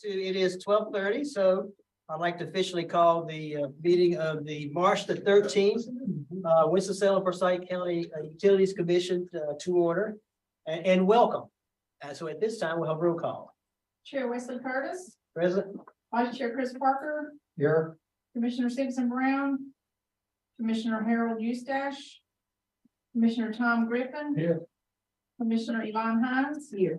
It is 12:30, so I'd like to officially call the meeting of the March the 13th Winston-Salem Forsyth County Utilities Commission to order and welcome. And so at this time, we'll have roll call. Chair Wesley Curtis, Present. Vice Chair Chris Parker, Here. Commissioner Simpson Brown, Commissioner Harold Eustache, Commissioner Tom Griffin, Here. Commissioner Yvonne Hines, Here.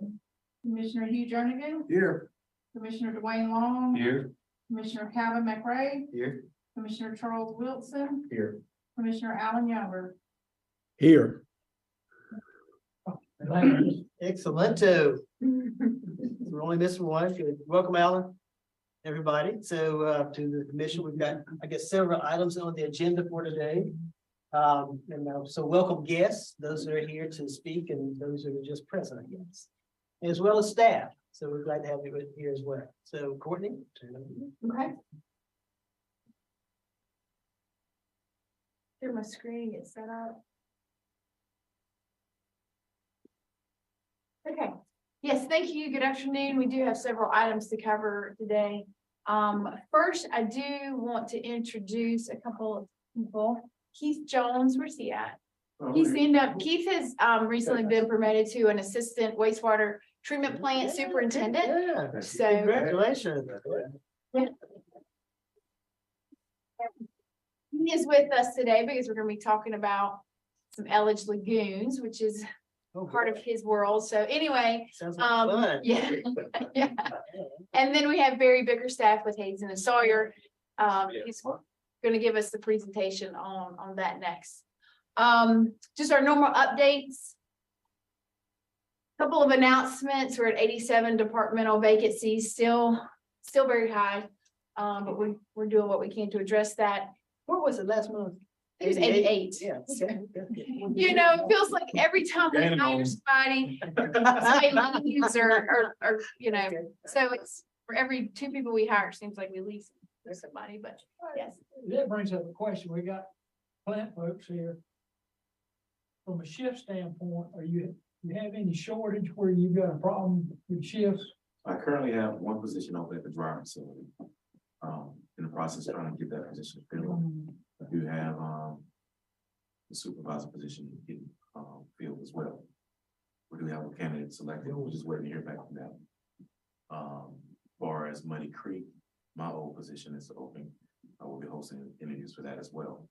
Commissioner Hugh Jernigan, Here. Commissioner Dwayne Long, Here. Commissioner Calvin McRae, Here. Commissioner Charles Wilson, Here. Commissioner Alan Younger. Here. Excellento. We're only missing one. Good. Welcome, Alan. Everybody. So to the commission, we've got, I guess, several items on the agenda for today. So welcome guests, those that are here to speak and those that are just present, I guess, as well as staff. So we're glad to have you here as well. So Courtney. Okay. Here, my screen gets set up. Okay. Yes, thank you. Good afternoon. We do have several items to cover today. First, I do want to introduce a couple of people. Keith Jones, where's he at? Keith has recently been promoted to an assistant wastewater treatment plant superintendent. Yeah. So Congratulations. he is with us today because we're going to be talking about some Elledge lagoons, which is part of his world. So anyway, sounds like fun. yeah. Yeah. And then we have Barry Bickerstaff with Hayes and Sawyer. He's going to give us the presentation on that next. Just our normal updates. Couple of announcements. We're at 87 departmental vacancies, still very high. But we're doing what we can to address that. What was it last month? It was 88. Yeah. Okay. You know, it feels like every time we hire somebody, leaves or you know, so it's for every 2 people we hire, it seems like we leave somebody, but yes. That brings up a question. We got plant folks here. From a shift standpoint, you have any shortage where you've got a problem with shifts? I currently have one position open at the dryer facility. In the process of trying to get that position filled. I do have the supervisor position getting filled as well. We do have a candidate selected. We're just waiting to hear back from them. As far as Muddy Creek, my old position is open. I will be hosting interviews for that as well.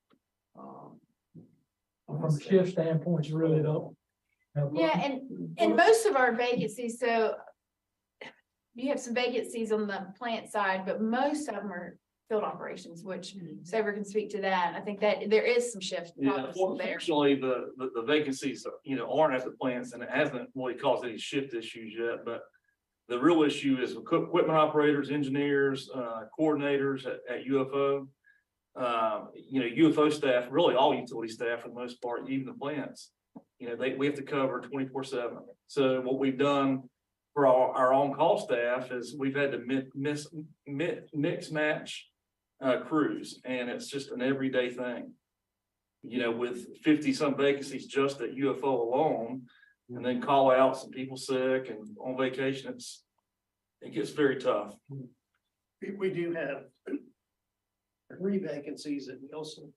From a shift standpoint, you really don't. Yeah, and most of our vacancies, so you have some vacancies on the plant side, but most of them are field operations, which Saber can speak to that. I think that there is some shift. Yeah, fortunately, the vacancies, aren't at the plants, and it hasn't really caused any shift issues yet. But the real issue is equipment operators, engineers, coordinators at UFO. UFO staff, really all utility staff for the most part, even the plants. We have to cover 24/7. So what we've done for our on-call staff is we've had to mix match crews, and it's just an everyday thing. With 50 some vacancies just at UFO alone, and then call outs and people sick and on vacation, it gets very tough. We do have 3 vacancies at Nielsen.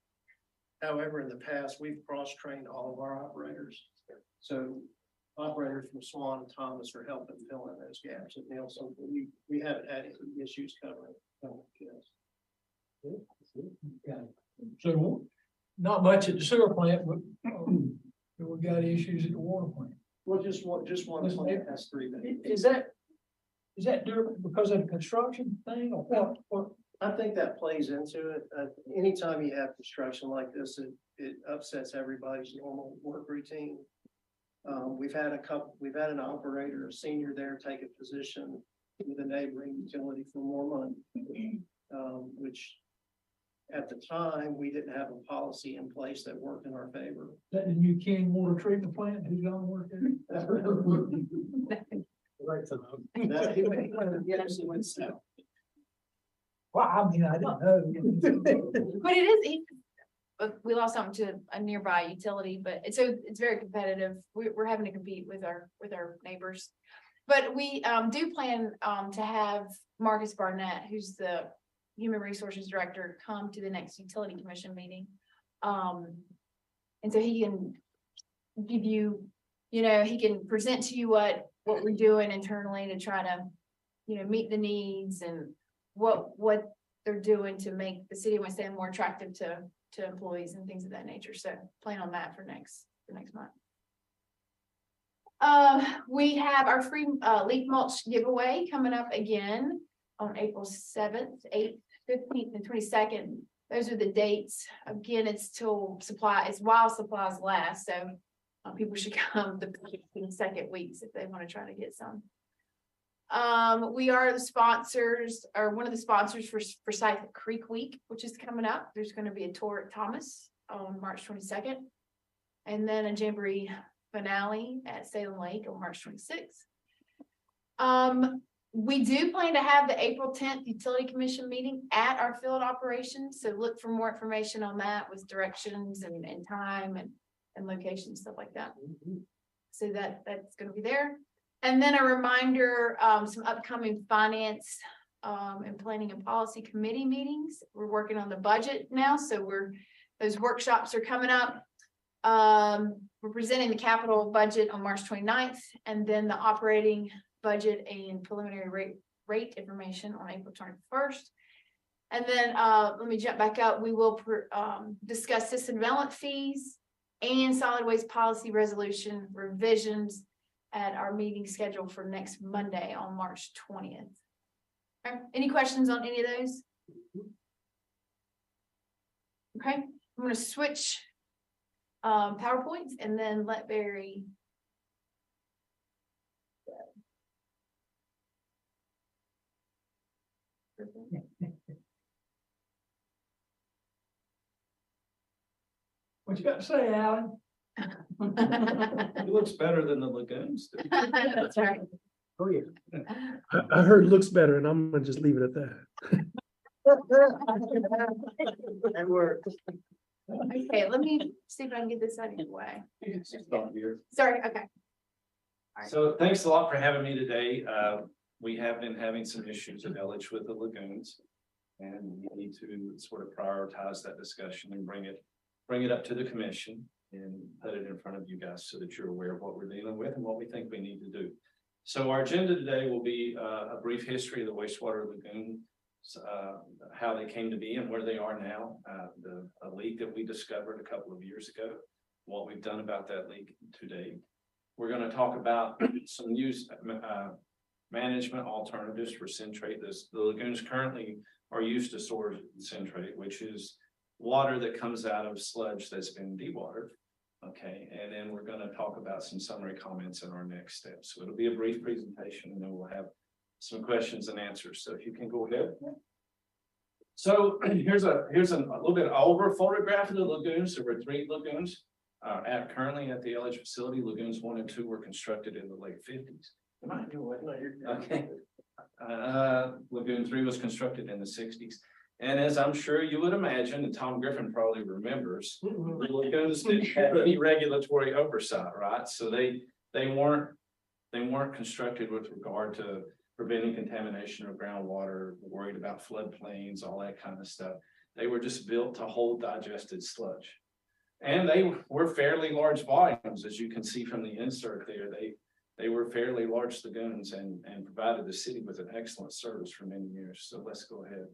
However, in the past, we've cross-trained all of our operators. So operators from Swan and Thomas are helping fill in those gaps at Nielsen. We haven't had any issues covering. So not much at the sewer plant, but we've got issues at the water plant. Well, just one plant has 3 vacancies. Is that because of the construction thing or what? I think that plays into it. Anytime you have construction like this, it upsets everybody's normal work routine. We've had an operator, a senior there, take a position with a neighboring utility for more money, which at the time we didn't have a policy in place that worked in our favor. Is that the new King water treatment plant? Who's gonna work there? Right. So He went south. Well, I mean, I didn't know. But it is, we lost something to a nearby utility, but it's very competitive. We're having to compete with our neighbors. But we do plan to have Marcus Barnett, who's the Human Resources Director, come to the next Utility Commission meeting. And so he can give you, he can present to you what we're doing internally to try to, meet the needs and what they're doing to make the city of Winston more attractive to employees and things of that nature. So plan on that for next month. We have our free leaf mulch giveaway coming up again on April 7th, 8th, 15th, and 22nd. Those are the dates. Again, it's while supplies last. So people should come the second weeks if they want to try to get some. We are the sponsors, or one of the sponsors for Cycle Creek Week, which is coming up. There's going to be a tour at Thomas on March 22nd, and then a jamboree finale at Salem Lake on March 26th. We do plan to have the April 10th Utility Commission meeting at our field operations. So look for more information on that with directions and time and location, stuff like that. So that's going to be there. And then a reminder, some upcoming finance and planning and policy committee meetings. We're working on the budget now. So those workshops are coming up. We're presenting the capital budget on March 29th, and then the operating budget and preliminary rate information on April 21st. And then let me jump back up. We will discuss system development fees and solid waste policy resolution revisions at our meeting scheduled for next Monday on March 20th. Okay. Any questions on any of those? Okay, I'm going to switch PowerPoints and then let Barry. What you got to say, Alan? It looks better than the lagoons. That's right. Oh, yeah. I heard looks better, and I'm gonna just leave it at that. That works. Okay, let me see if I can get this out of your way. Stop here. Sorry, okay. So thanks a lot for having me today. We have been having some issues at Elledge with the lagoons. And we need to sort of prioritize that discussion and bring it up to the commission and put it in front of you guys so that you're aware of what we're dealing with and what we think we need to do. So our agenda today will be a brief history of the wastewater lagoon, how they came to be and where they are now, a leak that we discovered a couple of years ago, what we've done about that leak today. We're going to talk about some new management alternatives for centrate. The lagoons currently are used to store centrate, which is water that comes out of sludge that's been dewatered. Okay, and then we're going to talk about some summary comments in our next steps. So it'll be a brief presentation, and then we'll have some questions and answers. So if you can go ahead. So here's a little bit older photograph of the lagoons. There were 3 lagoons currently at the Elledge facility. Lagoons 1 and 2 were constructed in the late 50s. Okay. Lagoon 3 was constructed in the 60s. And as I'm sure you would imagine, and Tom Griffin probably remembers, the lagoons didn't have any regulatory oversight, right? So they weren't constructed with regard to preventing contamination of groundwater, worried about floodplains, all that kind of stuff. They were just built to hold digested sludge. And they were fairly large volumes, as you can see from the insert there. They were fairly large lagoons and provided the city with an excellent service for many years. So let's go ahead.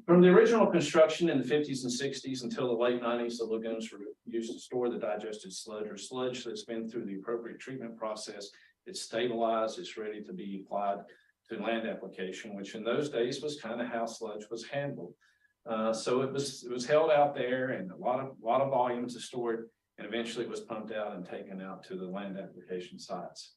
From the original construction in the 50s and 60s until the late 90s, the lagoons were used to store the digested sludge or sludge that's been through the appropriate treatment process. It's stabilized, it's ready to be applied to land application, which in those days was kind of how sludge was handled. So it was held out there, and a lot of volumes of stored, and eventually it was pumped out and taken out to the land application sites.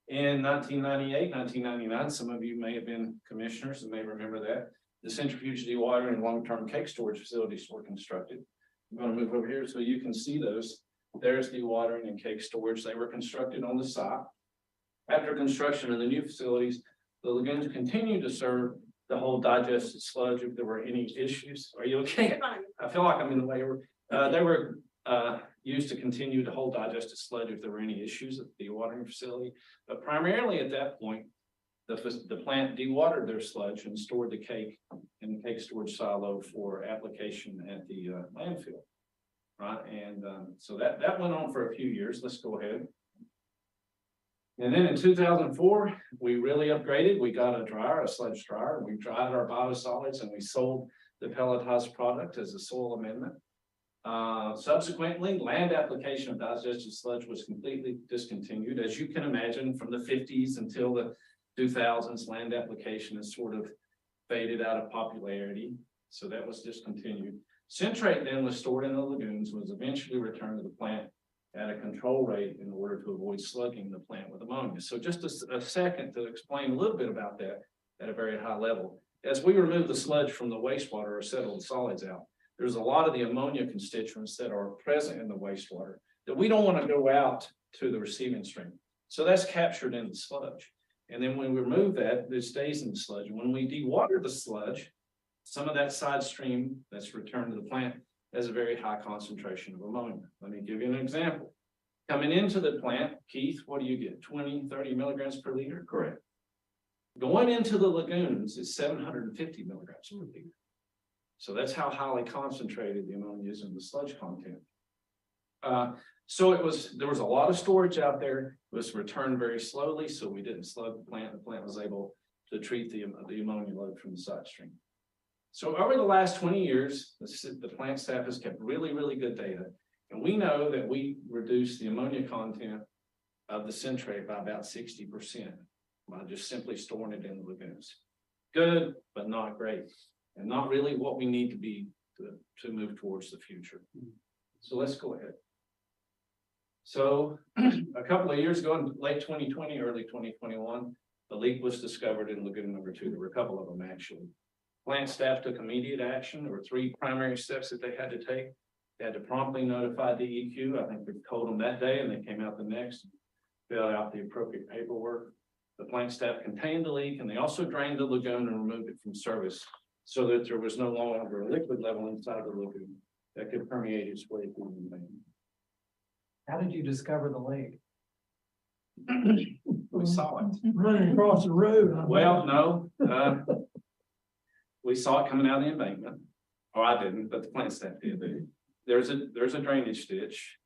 In 1998, 1999, some of you may have been commissioners and may remember that. The centrifuge dewatering and long-term cake storage facilities were constructed. I'm going to move over here so you can see those. There's dewatering and cake storage. They were constructed on the site. After construction of the new facilities, the lagoons continued to serve the whole digested sludge if there were any issues. Are you okay? I feel like I'm in the way. They were used to continue to hold digested sludge if there were any issues at the dewatering facility. But primarily at that point, the plant dewatered their sludge and stored the cake in the cake storage silo for application at the landfill. Right, and so that went on for a few years. Let's go ahead. And then in 2004, we really upgraded. We got a dryer, a sludge dryer. We dried our biosolids and we sold the pelletized product as a soil amendment. Subsequently, land application of digested sludge was completely discontinued. As you can imagine, from the 50s until the 2000s, land application has sort of faded out of popularity. So that was discontinued. Centrate then was stored in the lagoons, was eventually returned to the plant at a control rate in order to avoid slugging the plant with ammonia. So just a second to explain a little bit about that at a very high level. As we remove the sludge from the wastewater or settle the solids out, there's a lot of the ammonia constituents that are present in the wastewater that we don't want to go out to the receiving stream. So that's captured in the sludge. And then when we remove that, it stays in the sludge. And when we dewater the sludge, some of that side stream that's returned to the plant has a very high concentration of ammonia. Let me give you an example. Coming into the plant, Keith, what do you get? 20, 30 milligrams per liter? Correct. Going into the lagoons is 750 milligrams per liter. So that's how highly concentrated the ammonia is in the sludge content. So there was a lot of storage out there. It was returned very slowly, so we didn't slug the plant. The plant was able to treat the ammonia load from the side stream. So over the last 20 years, the plant staff has kept really, really good data. And we know that we reduced the ammonia content of the centrate by about 60% by just simply storing it in the lagoons. Good, but not great. And not really what we need to be to move towards the future. So let's go ahead. So a couple of years ago, in late 2020, early 2021, the leak was discovered in lagoon number 2. There were a couple of them actually. Plant staff took immediate action. There were 3 primary steps that they had to take. They had to promptly notify DEQ. I think we told them that day and they came out the next, filled out the appropriate paperwork. The plant staff contained the leak and they also drained the lagoon and removed it from service so that there was no longer a liquid level inside the lagoon that could permeate its way through the main. How did you discover the lake? We saw it. Running across the road. Well, no, we saw it coming out of the embankment. Or I didn't, but the plant staff did. There's a drainage ditch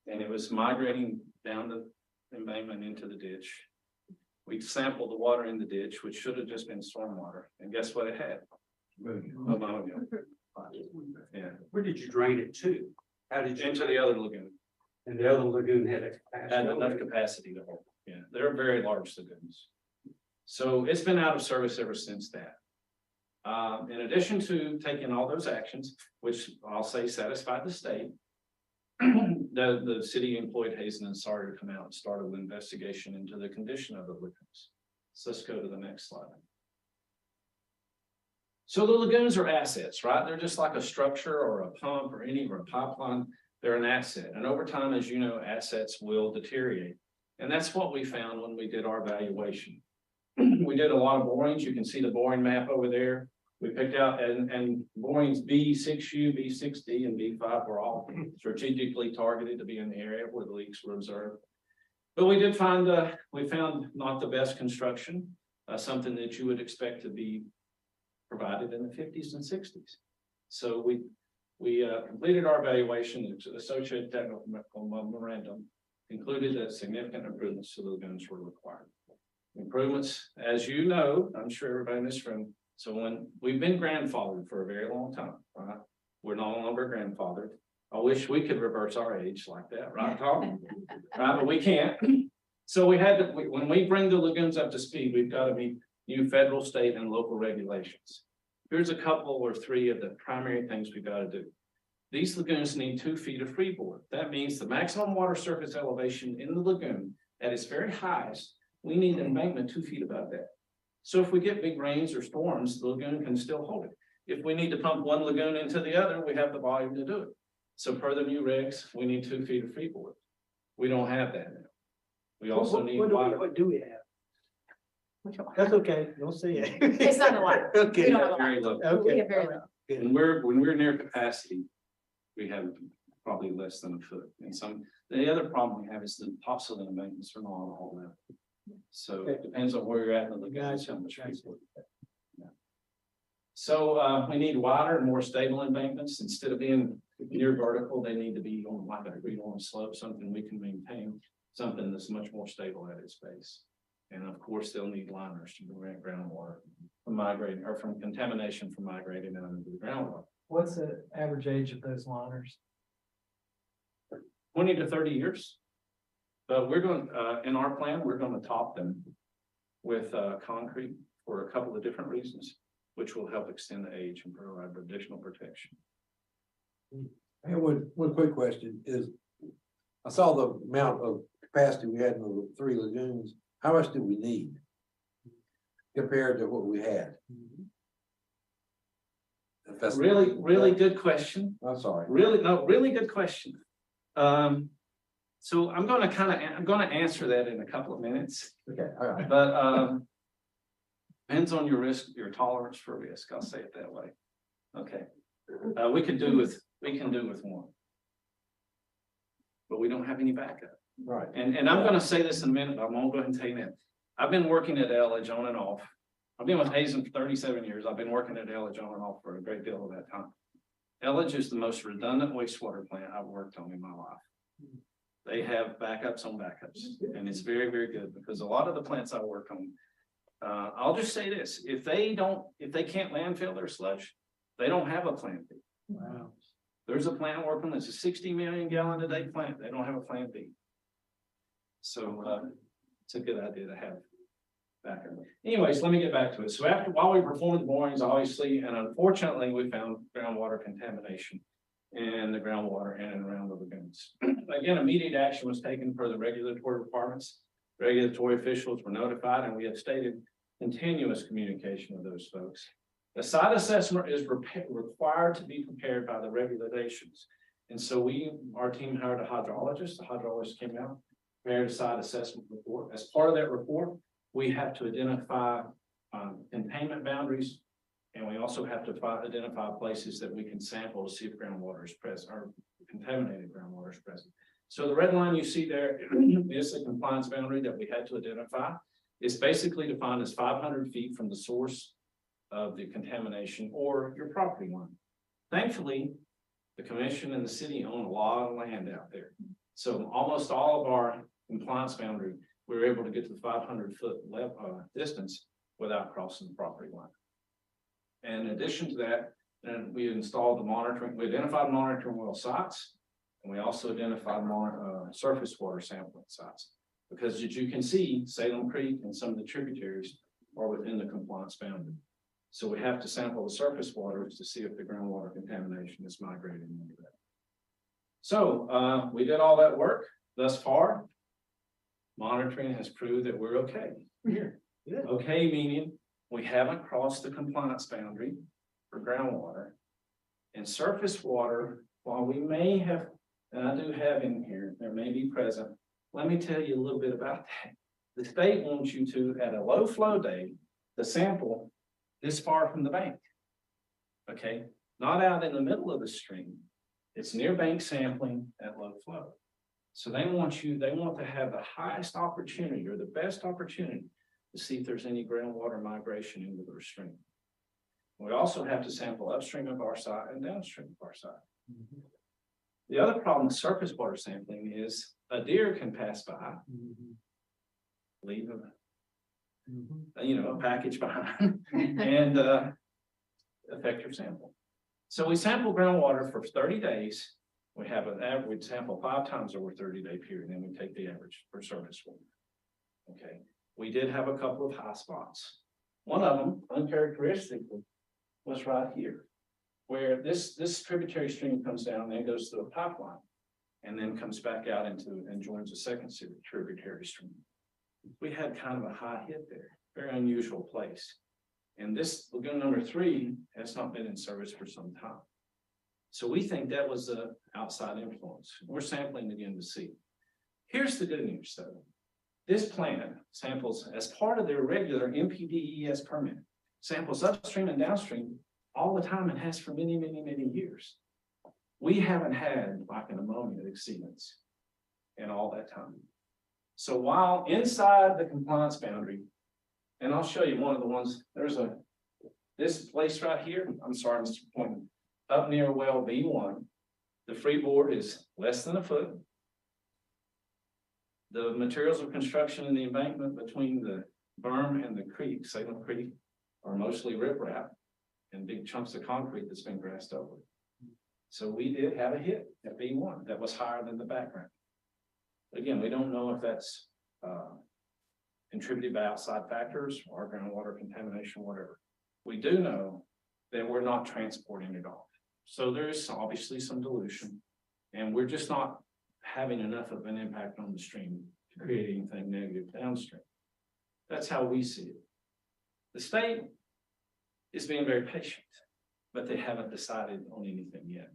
and it was migrating down the embankment into the ditch. We sampled the water in the ditch, which should have just been storm water. And guess what it had? Ammonia. Yeah. Where did you drain it to? How did you? Into the other lagoon. And the other lagoon had Enough capacity to hold. Yeah, they're very large lagoons. So it's been out of service ever since that. In addition to taking all those actions, which I'll say satisfied the state, the city employed Hazen and Sawyer to come out and start an investigation into the condition of the lagoons. So let's go to the next slide. So the lagoons are assets, right? They're just like a structure or a pump or a pipeline. They're an asset. And over time, as you know, assets will deteriorate. And that's what we found when we did our evaluation. We did a lot of borings. You can see the boring map over there. We picked out and borings B6U, B6D, and B5 were all strategically targeted to be in the area where the leaks were observed. But we did find, we found not the best construction, something that you would expect to be provided in the 50s and 60s. So we completed our evaluation. The associated technical memorandum concluded that significant improvements to the lagoons were required. Improvements, as you know, I'm sure everybody in this room. So when we've been grandfathered for a very long time, right? We're no longer grandfathered. I wish we could reverse our age like that, right, Tom? Right, but we can't. So we had to, when we bring the lagoons up to speed, we've got to meet new federal, state, and local regulations. Here's a couple or 3 of the primary things we've got to do. These lagoons need 2 feet of freeboard. That means the maximum water surface elevation in the lagoon at its very highest, we need an embankment 2 feet above that. So if we get big rains or storms, the lagoon can still hold it. If we need to pump one lagoon into the other, we have the volume to do it. So per the new regs, we need 2 feet of freeboard. We don't have that now. We also need water. What do we have? That's okay. Don't say it. It's not a lot. Okay. We don't have a lot. Very low. Okay. We have very low. When we're near capacity, we have probably less than a foot. And the other problem we have is the topsoil embankments are not all level. So it depends on where you're at in the lagoon, how much people. Yeah. So we need wider and more stable embankments. Instead of being near vertical, they need to be on like a on a slope, something we can maintain, something that's much more stable at its base. And of course, they'll need liners to prevent groundwater from migrating or from contamination from migrating down into the groundwater. What's the average age of those liners? 20 to 30 years. But we're going, in our plan, we're going to top them with concrete for a couple of different reasons, which will help extend the age and provide additional protection. I have one quick question is, I saw the amount of capacity we had in the 3 lagoons. How much do we need compared to what we had? If that's Really good question. I'm sorry. Really good question. So I'm going to answer that in a couple of minutes. Okay, all right. But depends on your risk, your tolerance for risk. I'll say it that way. Okay. We can do with one, but we don't have any backup. Right. And I'm going to say this in a minute, but I'm going to go ahead and tell you that. I've been working at Elledge on and off. I've been with Hazen for 37 years. I've been working at Elledge on and off for a great deal of that time. Elledge is the most redundant wastewater plant I've worked on in my life. They have backups on backups, and it's very, very good because a lot of the plants I work on, I'll just say this, if they can't landfill their sludge, they don't have a plan B. Wow. There's a plant working that's a 60 million gallon a day plant. They don't have a plan B. So it's a good idea to have backup. Anyways, let me get back to it. So while we performed the borings, obviously, and unfortunately, we found groundwater contamination in the groundwater in and around the lagoons. Again, immediate action was taken for the regulatory requirements. Regulatory officials were notified, and we have stated continuous communication with those folks. The site assessment is required to be prepared by the regulations. And so our team hired a hydrologist. The hydrologist came out, prepared a site assessment report. As part of that report, we have to identify containment boundaries, and we also have to identify places that we can sample to see if groundwater is present or contaminated groundwater is present. So the red line you see there is the compliance boundary that we had to identify. It's basically defined as 500 feet from the source of the contamination or your property line. Thankfully, the commission and the city own a lot of land out there. So almost all of our compliance boundary, we were able to get to the 500-foot distance without crossing the property line. And in addition to that, then we installed the monitoring, we identified monitoring well sites, and we also identified surface water sampling sites. Because as you can see, Salem Creek and some of the tributaries are within the compliance boundary. So we have to sample the surface waters to see if the groundwater contamination is migrating into that. So we did all that work thus far. Monitoring has proved that we're okay. Yeah. Okay, meaning we haven't crossed the compliance boundary for groundwater. And surface water, while we may have, and I do have in here, there may be present, let me tell you a little bit about that. The state wants you to, at a low flow day, to sample this far from the bank. Okay, not out in the middle of the stream. It's near bank sampling at low flow. So they want to have the highest opportunity or the best opportunity to see if there's any groundwater migration into their stream. We also have to sample upstream of our site and downstream of our site. Mm-hmm. The other problem with surface water sampling is a deer can pass by, leave a package behind and affect your sample. So we sample groundwater for 30 days. We have an average sample 5 times over 30-day period, and we take the average for surface water. Okay, we did have a couple of high spots. One of them, uncharacteristically, was right here, where this tributary stream comes down and then goes through a pipeline, and then comes back out into and joins a second tributary stream. We had kind of a high hit there, very unusual place. And this lagoon number 3 has not been in service for some time. So we think that was an outside influence. We're sampling again to see. Here's the good news though. This plant samples as part of their regular MPDES permit, samples upstream and downstream all the time and has for many, many, many years. We haven't had like an ammonia exceedance in all that time. So while inside the compliance boundary, and I'll show you one of the ones, this place right here, I'm sorry, Mr. Point, up near well B1, the freeboard is less than a foot. The materials of construction in the embankment between the berm and the creek, Salem Creek, are mostly riprap and big chunks of concrete that's been grassed over. So we did have a hit at B1 that was higher than the background. Again, we don't know if that's contributed by outside factors or groundwater contamination, whatever. We do know that we're not transporting it off. So there's obviously some dilution, and we're just not having enough of an impact on the stream to create anything negative downstream. That's how we see it. The state is being very patient, but they haven't decided on anything yet.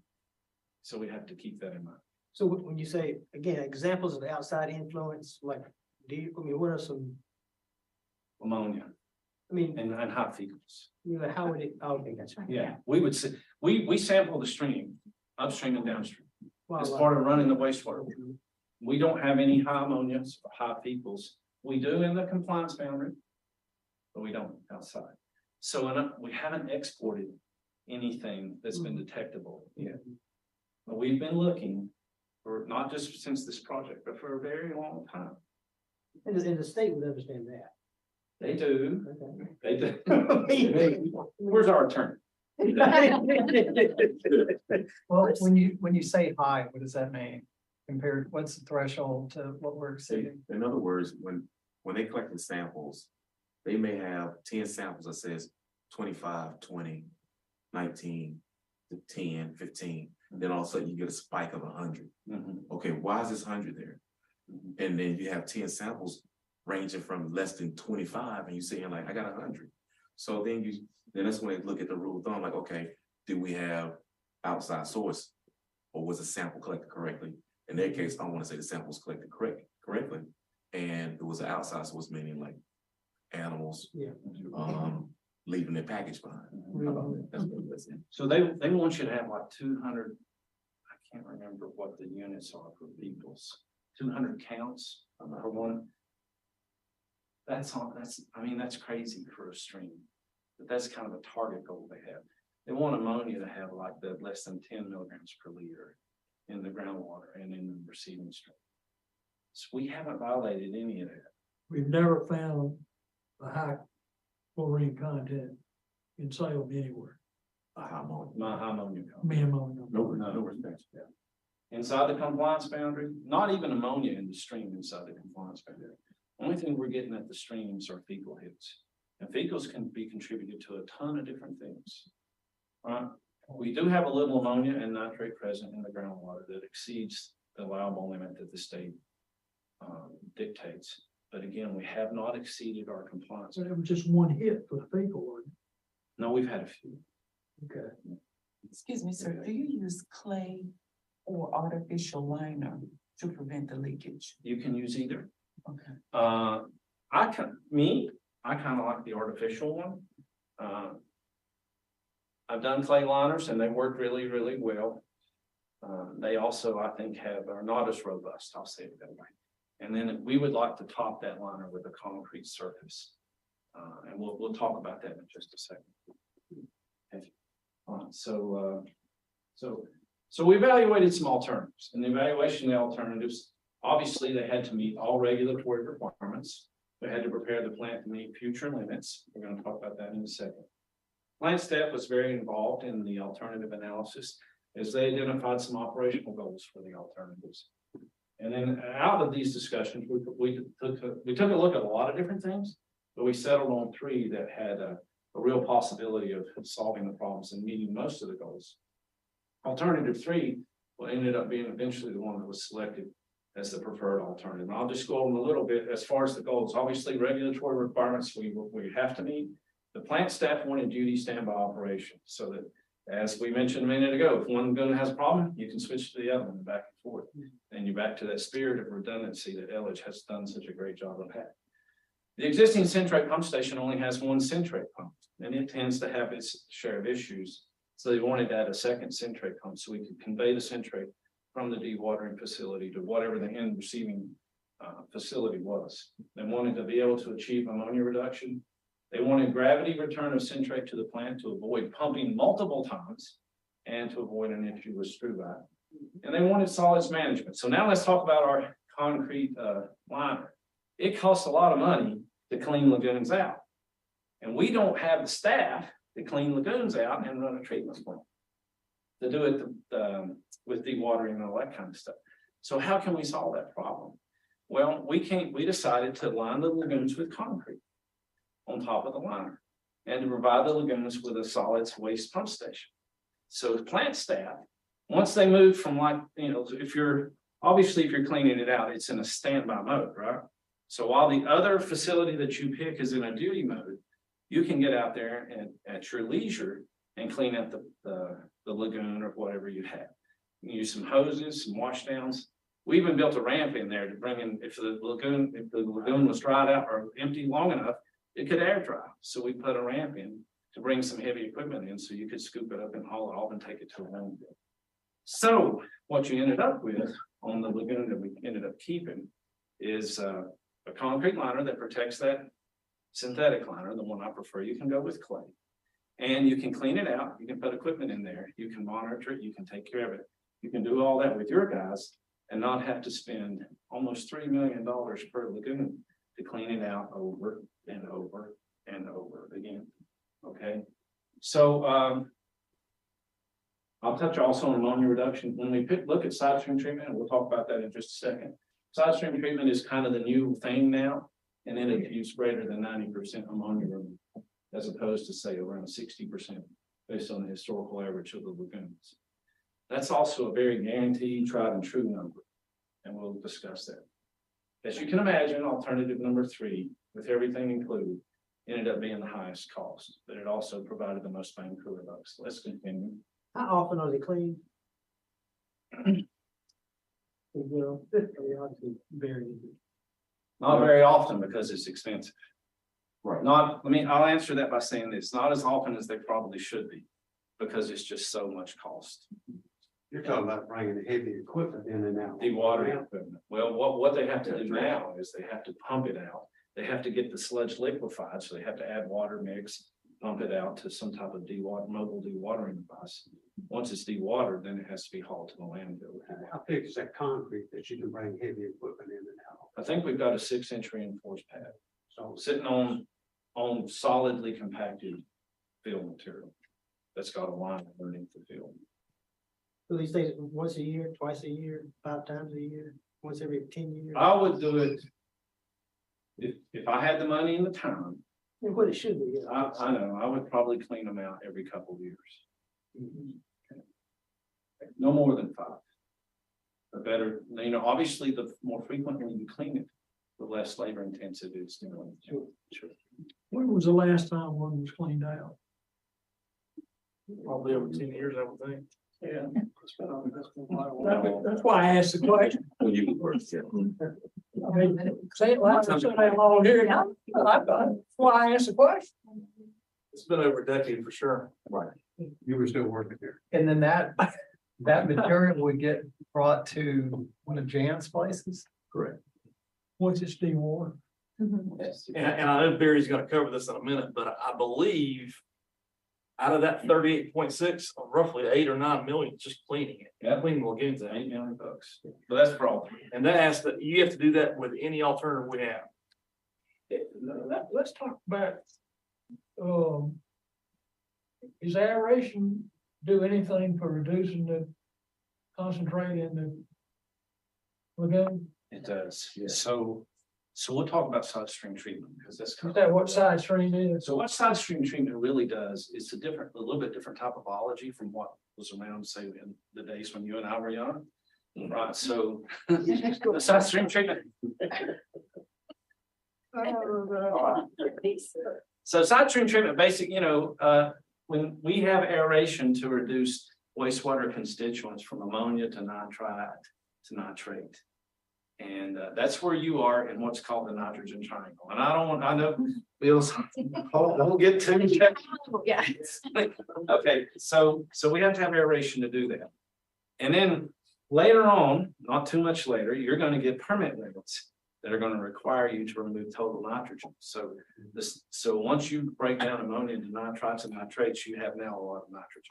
So we have to keep that in mind. So when you say, again, examples of outside influence, like, what are some? Ammonia. I mean, and hot fecals. You know, how would it, oh, okay, that's right. Yeah, we would say, we sample the stream, upstream and downstream. Well, As part of running the wastewater. We don't have any high ammonias or high fecals. We do in the compliance boundary, but we don't outside. So we haven't exported anything that's been detectable yet. But we've been looking for not just since this project, but for a very long time. And the state would understand that. They do. Okay. They do. Where's our attorney? Well, when you say high, what does that mean? Compared, what's the threshold to what we're exceeding? In other words, when they collect the samples, they may have 10 samples that says 25, 20, 19, 10, 15. Then all of a sudden you get a spike of 100. Okay, why is this 100 there? And then you have 10 samples ranging from less than 25, and you saying like, I got 100. So then that's when they look at the rule of thumb, like, okay, did we have outside source, or was the sample collected correctly? In their case, I want to say the sample was collected correctly, and it was an outside source, meaning like animals, leaving their package behind. That's what it is. So they want you to have like 200. I can't remember what the units are for people's 200 counts per one. That's crazy for a stream, but that's kind of a target goal they have. They want ammonia to have like the less than 10 milligrams per liter in the groundwater and in the receiving stream. So we haven't violated any of that. We've never found a high chlorine content in Salem anywhere. My high ammonia. No. Inside the compliance boundary, not even ammonia in the stream inside the compliance boundary. Only thing we're getting at the streams are fecal hits. And fecals can be contributed to a ton of different things. Right? We do have a little ammonia and nitrate present in the groundwater that exceeds the allowable limit that the state dictates. But again, we have not exceeded our compliance. So it was just one hit for the fecal one. No, we've had a few. Okay. Excuse me, sir, do you use clay or artificial liner to prevent the leakage? You can use either. Okay. I kind of like the artificial one. I've done clay liners and they work really, really well. They also, I think, are not as robust. I'll say it that way. And then we would like to top that liner with a concrete surface. And we'll talk about that in just a second. Okay. So we evaluated some alternatives. In the evaluation of the alternatives, obviously they had to meet all regulatory requirements. They had to prepare the plant to meet future limits. We're going to talk about that in a second. Plant staff was very involved in the alternative analysis as they identified some operational goals for the alternatives. And then out of these discussions, we took a look at a lot of different things, but we settled on 3 that had a real possibility of solving the problems and meeting most of the goals. Alternative 3 ended up being eventually the one that was selected as the preferred alternative. And I'll just go over them a little bit as far as the goals. Obviously, regulatory requirements we have to meet. The plant staff wanted duty standby operation so that, as we mentioned a minute ago, if one gun has a problem, you can switch to the other one back and forth. And you're back to that spirit of redundancy that LH has done such a great job of having. The existing centrate pump station only has one centrate pump, and it tends to have its share of issues. So they wanted to add a second centric pump so we could convey the centric from the dewatering facility to whatever the end receiving facility was. They wanted to be able to achieve ammonia reduction. They wanted gravity return of centric to the plant to avoid pumping multiple times and to avoid an issue with screw back. And they wanted solids management. So now let's talk about our concrete liner. It costs a lot of money to clean lagoons out. And we don't have the staff to clean lagoons out and run a treatment plant to do it with dewatering and all that kind of stuff. So how can we solve that problem? Well, we decided to line the lagoons with concrete on top of the liner and to provide the lagoons with a solids waste pump station. So the plant staff, once they move from if you're cleaning it out, it's in a standby mode, right? So while the other facility that you pick is in a duty mode, you can get out there and at your leisure and clean up the lagoon or whatever you have. You can use some hoses, some wash downs. We even built a ramp in there to bring in, if the lagoon was dried out or empty long enough, it could air dry. So we put a ramp in to bring some heavy equipment in so you could scoop it up and haul it off and take it to a landfill. So what you ended up with on the lagoon that we ended up keeping is a concrete liner that protects that synthetic liner, the one I prefer. You can go with clay and you can clean it out. You can put equipment in there. You can monitor it. You can take care of it. You can do all that with your guys and not have to spend almost $3 million per lagoon to clean it out over and over and over again. Okay. So, I'll touch also on ammonia reduction. When we look at side stream treatment, and we'll talk about that in just a second. Side stream treatment is kind of the new thing now, and then it use greater than 90% ammonia removal, as opposed to say around 60% based on the historical average of the lagoons. That's also a very guaranteed, tried and true number, and we'll discuss that. As you can imagine, alternative number 3, with everything included, ended up being the highest cost, but it also provided the most bang for the buck. So let's continue. How often are they cleaned? Not very often because it's expensive. Right. I'll answer that by saying this, not as often as they probably should be, because it's just so much cost. You're talking about bringing heavy equipment in and out. Dewatering equipment. Well, what they have to do now is they have to pump it out. They have to get the sludge liquefied, so they have to add water mix, pump it out to some type of mobile dewatering device. Once it's dewatered, then it has to be hauled to the landfill. How thick is that concrete that you can bring heavy equipment in and out? I think we've got a 6-inch reinforced pad. So sitting on solidly compacted fill material that's got a line underneath the fill. So these days, once a year, twice a year, 5 times a year, once every 10 years? I would do it if I had the money and the time. And what it should be. Yeah. I know, I would probably clean them out every couple of years. Okay. No more than 5. The better, obviously the more frequently you clean it, the less labor intensive it is. Sure. When was the last time one was cleaned out? Probably over 10 years, I would think. Yeah. That's why I asked the question. I mean, say it loud, so they all hear it. That's why I asked the question. It's been over a decade for sure. Right. You were still working there. And then that material would get brought to one of Jan's places? Correct. Once it's dewatered. And I know Barry's gonna cover this in a minute, but I believe out of that 38.6, roughly 8 or 9 million, just cleaning it. Yeah. Cleaning lagoons out. $8 million. But that's for all 3. And you have to do that with any alternative we have. Let's talk about, is aeration do anything for reducing the concentrate in the lagoon? It does. Yeah. So we'll talk about side stream treatment because that's Is that what side stream is? So what side stream treatment really does is a little bit different type of biology from what was around, say, in the days when you and I were young. Right. So the side stream treatment. So side stream treatment, basically, when we have aeration to reduce wastewater constituents from ammonia to nitrite to nitrate, And that's where you are in what's called the nitrogen triangle. And I know Bill's, don't get too technical. Yeah. Okay, so we have to have aeration to do that. And then later on, not too much later, you're going to get permit limits that are going to require you to remove total nitrogen. So once you break down ammonia into nitrites and nitrates, you have now a lot of nitrogen.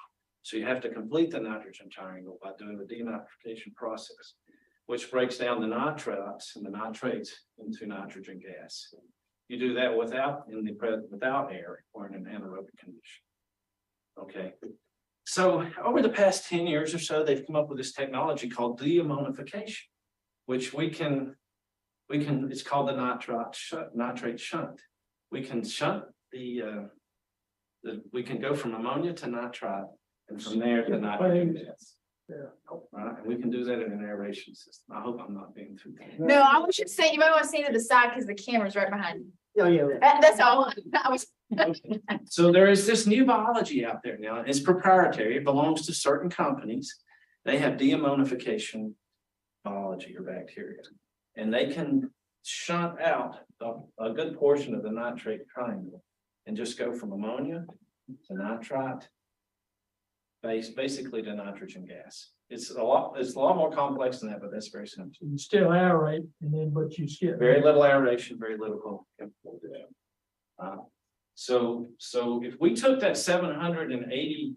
So you have to complete the nitrogen triangle by doing the denitrification process, which breaks down the nitrites and the nitrates into nitrogen gas. You do that without air or in an anaerobic condition. Okay. So over the past 10 years or so, they've come up with this technology called deammonification, which it's called the nitrate shunt. We can shunt we can go from ammonia to nitrite and from there to nitrogen gas. Right, and we can do that in an aeration system. I hope I'm not being too. No, I was just saying, you might want to stand to the side because the camera's right behind you. Oh, yeah. That's all. I was. So there is this new biology out there now. It's proprietary. It belongs to certain companies. They have deammonification biology or bacteria, and they can shunt out a good portion of the nitrate triangle and just go from ammonia to nitrite, basically to nitrogen gas. It's a lot more complex than that, but that's very simple. You still aerate and then, but you skip. Very little aeration, very little chemical. So if we took that 780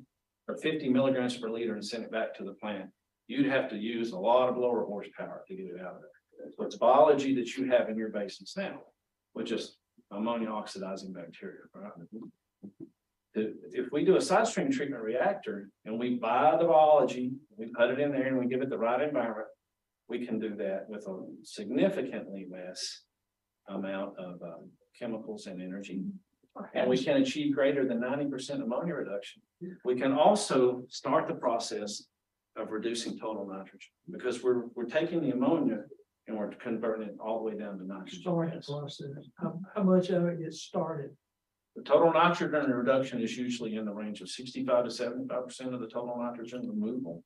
or 50 milligrams per liter and sent it back to the plant, you'd have to use a lot of blower horsepower to get it out of there. So it's biology that you have in your basins now, which is ammonia oxidizing bacteria. Right? If we do a side stream treatment reactor and we buy the biology, we put it in there and we give it the right environment, we can do that with a significantly less amount of chemicals and energy. And we can achieve greater than 90% ammonia reduction. We can also start the process of reducing total nitrogen because we're taking the ammonia and we're converting it all the way down to nitrogen. Start the process. How much of it gets started? The total nitrogen reduction is usually in the range of 65 to 75% of the total nitrogen removal.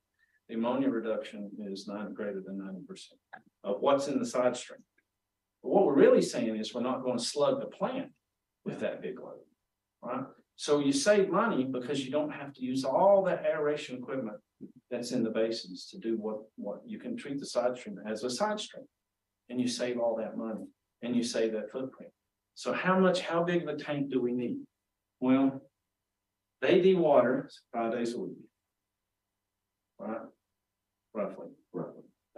The ammonia reduction is greater than 90% of what's in the side stream. But what we're really saying is we're not going to slug the plant with that big load, right? So you save money because you don't have to use all that aeration equipment that's in the basins to do what you can treat the side stream as a side stream, and you save all that money and you save that footprint. So how big of a tank do we need? Well, they dewater 5 days a week, right? Roughly.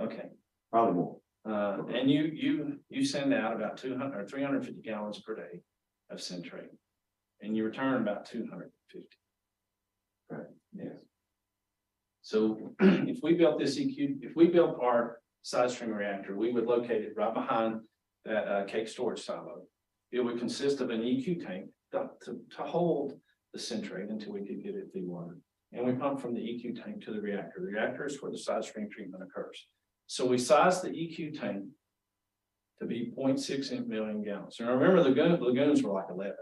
Okay. Probably more. And you send out about 200 or 350 gallons per day of centrate, and you return about 250. Right. Yes. So if we built our side stream reactor, we would locate it right behind that cake storage silo. It would consist of an EQ tank to hold the centrate until we could get it dewatered. And we pump from the EQ tank to the reactor. The reactor is where the side stream treatment occurs. So we size the EQ tank to be 0.6 million gallons. And remember, the lagoons were like 11.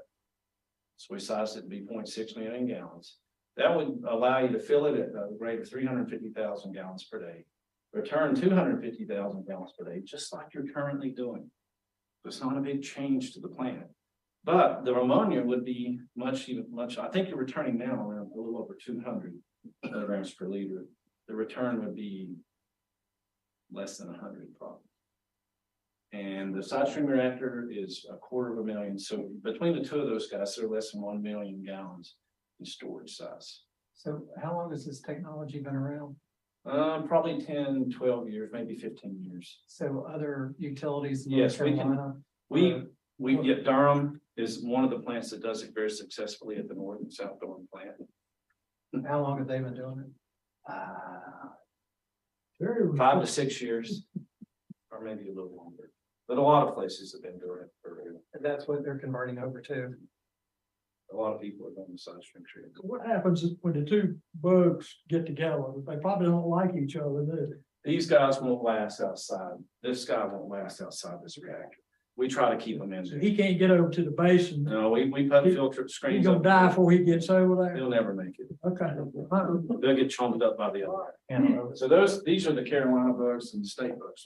So we sized it to be 0.6 million gallons. That would allow you to fill it at a rate of 350,000 gallons per day, return 250,000 gallons per day, just like you're currently doing. So it's not a big change to the plant. But the ammonia would be much, I think you're returning now around a little over 200 milligrams per liter. The return would be less than 100 probably. And the side stream reactor is 250,000. So between the two of those guys, they're less than 1 million gallons in storage size. So how long has this technology been around? Probably 10, 12 years, maybe 15 years. So other utilities in Yes, North Carolina? we get Durham is one of the plants that does it very successfully at the North and South Durham plant. How long have they been doing it? 5 to 6 years, or maybe a little longer. But a lot of places have been doing it for And that's what they're converting over to. a lot of people are doing the side stream treatment. What happens when the two bugs get together? They probably don't like each other, do they? These guys won't last outside. This guy won't last outside this reactor. We try to keep them in So there. he can't get over to the basin. No, we put filter He's screens gonna up. die before he gets over there. He'll never make it. Okay. They'll get chomped up by the other. So these are the Carolina bugs and the state bugs.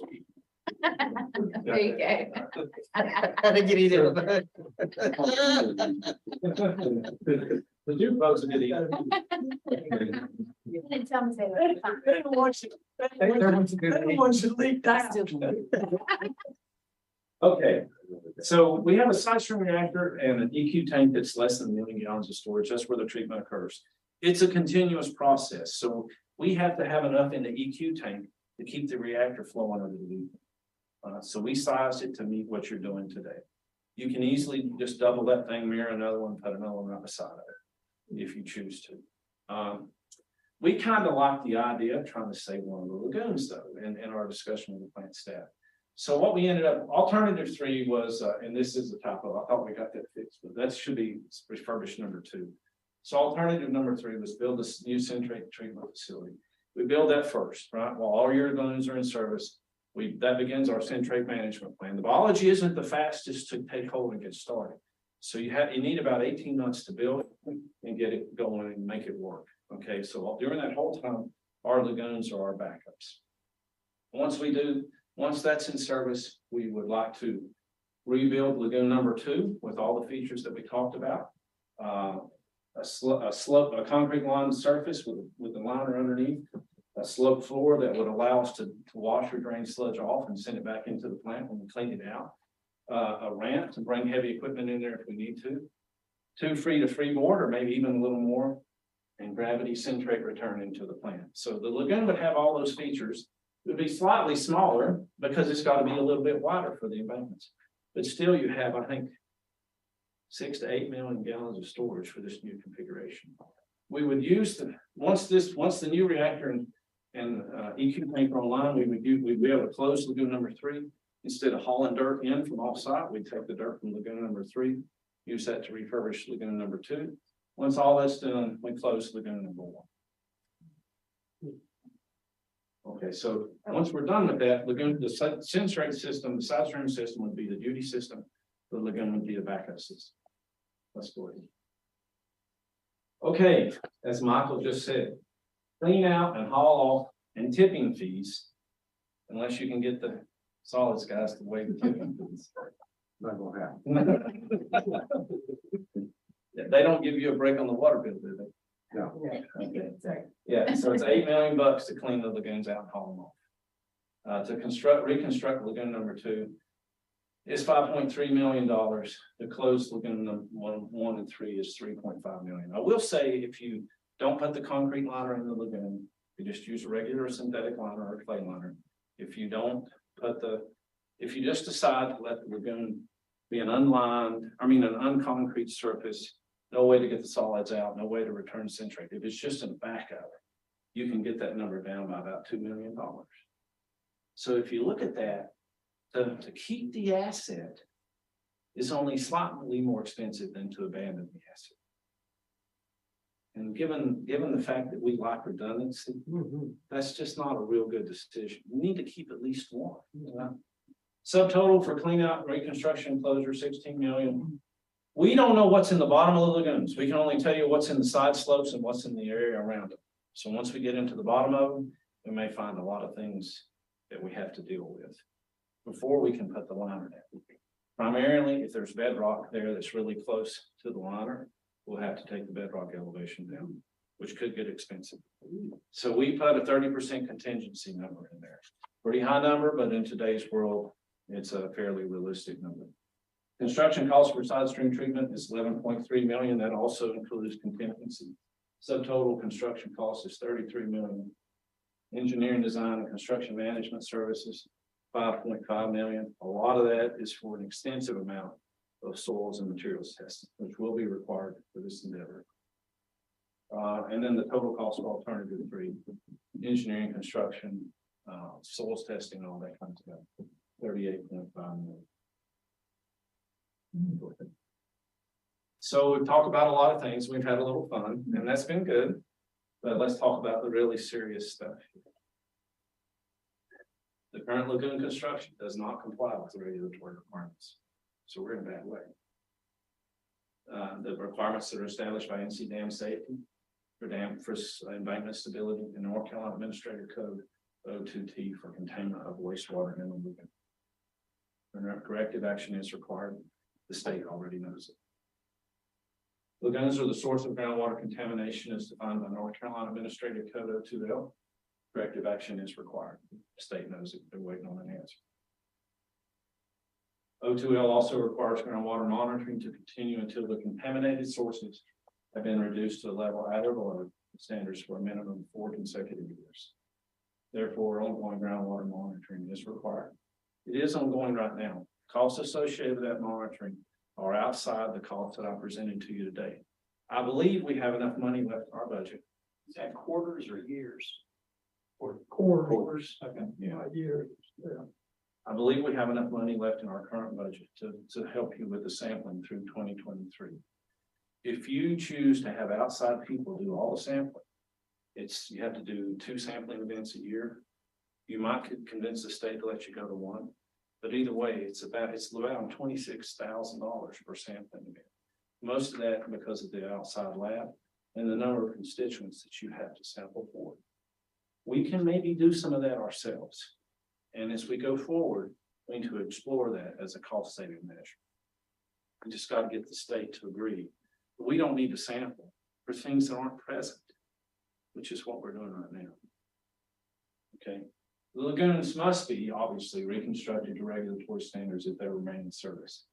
There you go. How to get either. The two folks did eat. You didn't tell me to say that. Everyone should leak that. Okay, so we have a side stream reactor and an EQ tank that's less than 1 million gallons of storage. That's where the treatment occurs. It's a continuous process, so we have to have enough in the EQ tank to keep the reactor flowing under the loop. So we sized it to meet what you're doing today. You can easily just double that thing, mirror another one, put another one right beside of it, if you choose to. We kind of like the idea of trying to save one of the lagoons, though, in our discussion with the plant staff. So what we ended up, alternative 3 was, and this is the typo, I thought we got that fixed, but that should be refurbished number 2. So alternative number 3 was build this new centric treatment facility. We build that first, right? While all your lagoons are in service, that begins our centric management plan. The biology isn't the fastest to take hold and get started. So you need about 18 months to build it and get it going and make it work. Okay, so during that whole time, our lagoons are our backups. Once that's in service, we would like to rebuild lagoon number 2 with all the features that we talked about. A concrete lined surface with the liner underneath, a slope floor that would allow us to wash or drain sludge off and send it back into the plant when we clean it out. A ramp to bring heavy equipment in there if we need to. 2 free to freeboard, or maybe even a little more, and gravity centric return into the plant. So the lagoon would have all those features. It would be slightly smaller because it's got to be a little bit wider for the embankments. But still you have, I think, 6 to 8 million gallons of storage for this new configuration. We would use once the new reactor and EQ tank are online, we'd be able to close lagoon number 3. Instead of hauling dirt in from off site, we'd take the dirt from lagoon number 3, use that to refurbish lagoon number 2. Once all that's done, we close lagoon number 1. Okay, so once we're done with that, the sensory system, the side stream system would be the duty system. The lagoon would be the backup system. Let's go ahead. Okay, as Michael just said, clean out and haul off and tipping fees, unless you can get the solids guys to waive the tipping fees. Not gonna happen. They don't give you a break on the water bill, do they? No. Okay. Yeah, so it's $8 million to clean the lagoons out and haul them off. To reconstruct lagoon number 2 is $5.3 million. To close lagoon 1 and 3 is $3.5 million. I will say, if you don't put the concrete liner in the lagoon, you just use a regular synthetic liner or clay liner. If you just decide to let the lagoon be an unconcrete surface, no way to get the solids out, no way to return centric. If it's just in backup, you can get that number down by about $2 million. So if you look at that, to keep the asset is only slightly more expensive than to abandon the asset. And given the fact that we like redundancy, that's just not a real good decision. We need to keep at least one. Subtotal for clean out, reconstruction, closure, $16 million. We don't know what's in the bottom of the lagoons. We can only tell you what's in the side slopes and what's in the area around them. So once we get into the bottom of them, we may find a lot of things that we have to deal with before we can put the liner down. Primarily, if there's bedrock there that's really close to the liner, we'll have to take the bedrock elevation down, which could get expensive. So we put a 30% contingency number in there. Pretty high number, but in today's world, it's a fairly realistic number. Construction cost for side stream treatment is $11.3 million. That also includes contingency. Subtotal construction cost is $33 million. Engineering, design, and construction management services, $5.5 million. A lot of that is for an extensive amount of soils and materials testing, which will be required for this endeavor. And then the total cost of alternative 3, engineering, construction, soils testing, all that kind of stuff, $38.5 million. So we've talked about a lot of things. We've had a little fun, and that's been good. But let's talk about the really serious stuff. The current lagoon construction does not comply with the regulatory requirements. So we're in a bad way. The requirements that are established by NC Dam Safety for embankment stability and North Carolina Administrative Code 02T for containment of wastewater in the lagoon. When corrective action is required, the state already knows it. Lagoons are the source of groundwater contamination as defined by North Carolina Administrative Code 02L. Corrective action is required. The state knows it. They're waiting on an answer. 02L also requires groundwater monitoring to continue until the contaminated sources have been reduced to a level at or below standards for a minimum of 4 consecutive years. Therefore, ongoing groundwater monitoring is required. It is ongoing right now. Costs associated with that monitoring are outside the costs that I presented to you today. I believe we have enough money left in our budget. Is that quarters or years? Quarters. Okay. Yeah. Years, yeah. I believe we have enough money left in our current budget to help you with the sampling through 2023. If you choose to have outside people do all the sampling, you have to do 2 sampling events a year. You might convince the state to let you go to 1, but either way, it's about $26,000 per sampling event. Most of that because of the outside lab and the number of constituents that you have to sample for. We can maybe do some of that ourselves. And as we go forward, we need to explore that as a cost saving measure. We just got to get the state to agree. But we don't need to sample for things that aren't present, which is what we're doing right now. Okay. The lagoons must be obviously reconstructed to regulatory standards if they remain in service.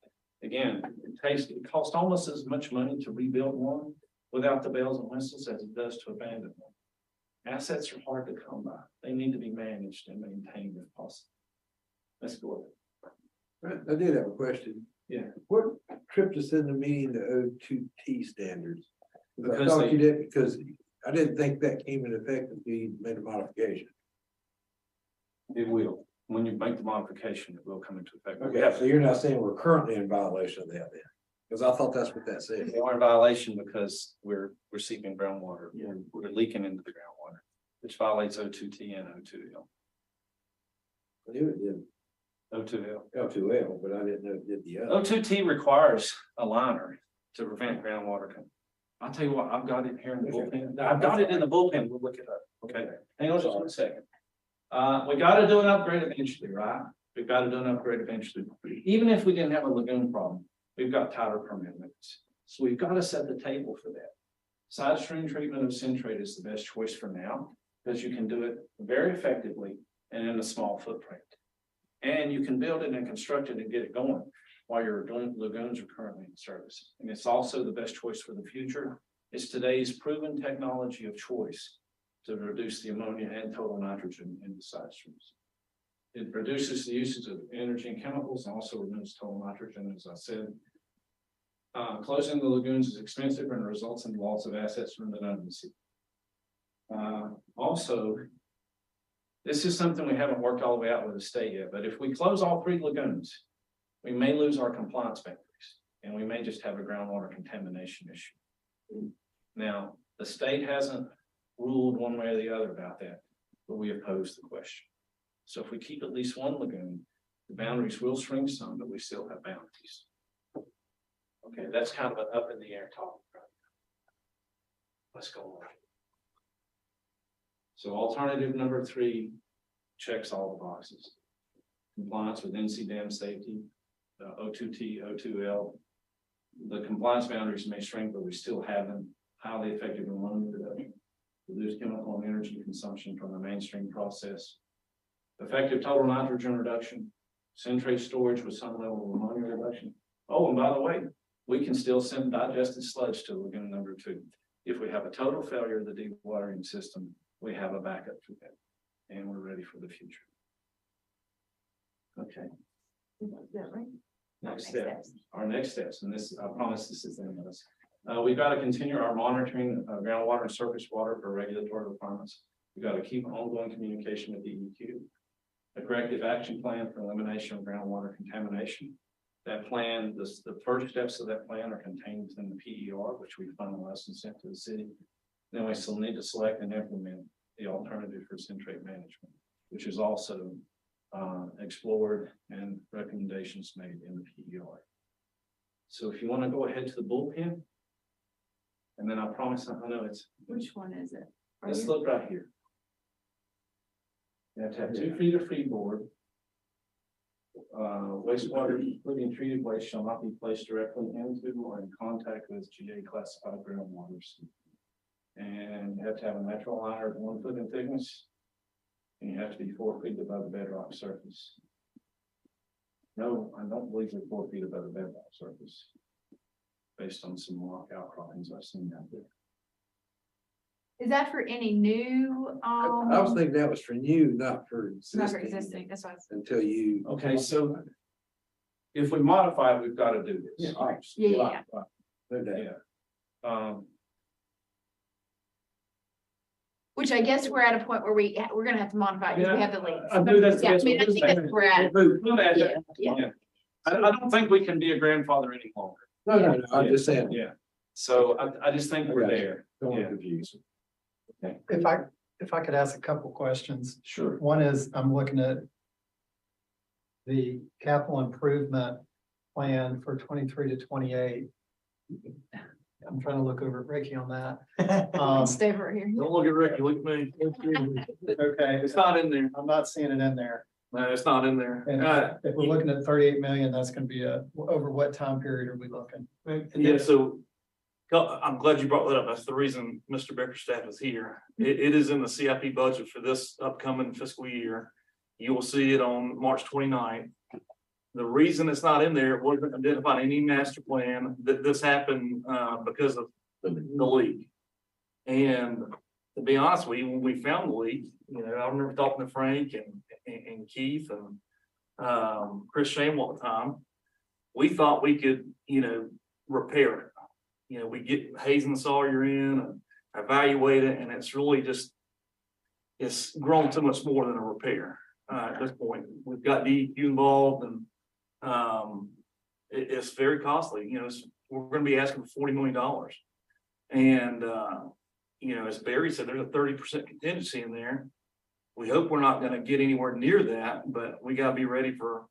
Again, it costs almost as much money to rebuild one without the bells and whistles as it does to abandon one. Assets are hard to come by. They need to be managed and maintained if possible. Let's go ahead. I did have a question. Yeah. What tripped us into meeting the O2T standards? Because I Because thought you did, because I didn't think that came into effect if we made a modification. It will. When you make the modification, it will come into effect. Okay, so you're not saying we're currently in violation of that then? Because I thought that's what that said. We are in violation because we're receiving groundwater. We're leaking into the groundwater, which violates O2T and O2L. I knew it did O2L. L2L, but I didn't know it did the other. O2T requires a liner to prevent groundwater. I'll tell you what, I've got it here in the bullpen. I've got it in the bullpen. We'll look it up. Okay, hang on just 1 second. We got to do an upgrade eventually, right? We've got to do an upgrade eventually. Even if we didn't have a lagoon problem, we've got tighter permit limits. So we've got to set the table for that. Side stream treatment of centrate is the best choice for now because you can do it very effectively and in a small footprint. And you can build it and construct it and get it going while your lagoons are currently in service. And it's also the best choice for the future. It's today's proven technology of choice to reduce the ammonia and total nitrogen in the side streams. It reduces the usage of energy and chemicals and also removes total nitrogen, as I said. Closing the lagoons is expensive and results in the loss of assets from redundancy. Also, this is something we haven't worked all the way out with the state yet, but if we close all 3 lagoons, we may lose our compliance boundaries and we may just have a groundwater contamination issue. Now, the state hasn't ruled one way or the other about that, but we oppose the question. So if we keep at least 1 lagoon, the boundaries will shrink some, but we still have boundaries. Okay, that's kind of an up in the air topic right now. Let's go on. So alternative number 3 checks all the boxes. Compliance with NC dam safety, O2T, O2L. The compliance boundaries may shrink, but we still have them. Highly effective ammonia reduction. Reduce chemical and energy consumption from the mainstream process. Effective total nitrogen reduction. Centrate storage with some level of ammonia reduction. Oh, and by the way, we can still send digested sludge to lagoon number 2. If we have a total failure of the dewatering system, we have a backup for that. And we're ready for the future. Okay. Is that right? Next steps. Our next steps, and this, I promise this is the end of this. We've got to continue our monitoring of groundwater and surface water for regulatory requirements. We've got to keep ongoing communication with DEQ. A corrective action plan for elimination of groundwater contamination. That plan, the first steps of that plan are contained in the PER, which we finalized and sent to the city. Then we still need to select and implement the alternative for centrate management, which is also explored and recommendations made in the PER. So if you want to go ahead to the bullpen, and then I promise, I know it's. Which one is it? Let's look right here. You have to have 2 feet of freeboard. Wastewater, including treated waste, shall not be placed directly into or in contact with GA classified groundwaters. And you have to have a natural liner of 1 foot in thickness. And you have to be 4 feet above the bedrock surface. No, I don't believe they're 4 feet above the bedrock surface. Based on some rock outcroppings I've seen out there. Is that for any new, I was thinking that was for new, not for not for existing. existing, that's what I was. Until you. Okay, so if we modify it, we've got to do this. Yeah, all right. Yeah. No doubt. Yeah. Which I guess we're at a point where we're gonna have to modify because we have the leaks. I knew that's. Yeah, I mean, I think that's where we're at. Yeah. I don't think we can be a grandfather any longer. No, I'm just saying. Yeah. So I just think we're there. Don't want Yeah. to confuse. If I could ask a couple questions. Sure. One is, I'm looking at the capital improvement plan for 23 to 28. I'm trying to look over at Ricky on that. Stay over here. Don't look at Ricky, look at me. Okay, It's not in there. I'm not seeing it in there. No, it's not in there. And if we're looking at 38 million, that's gonna be over what time period are we looking? Yeah, so I'm glad you brought that up. That's the reason Mr. Bickerstaff is here. It is in the CIP budget for this upcoming fiscal year. You will see it on March 29th. The reason it's not in there, it wasn't identified any master plan that this happened because of the leak. And to be honest with you, when we found the leak, I remember talking to Frank and Keith and Chris Shamwell at the time. We thought we could, repair it. We get Hayes and Sawyer in and evaluate it, and it's really just, it's grown too much more than a repair at this point. We've got DEQ involved, and it's very costly. We're going to be asking for $40 million. And, as Barry said, there's a 30% contingency in there. We hope we're not going to get anywhere near that, but we got to be ready for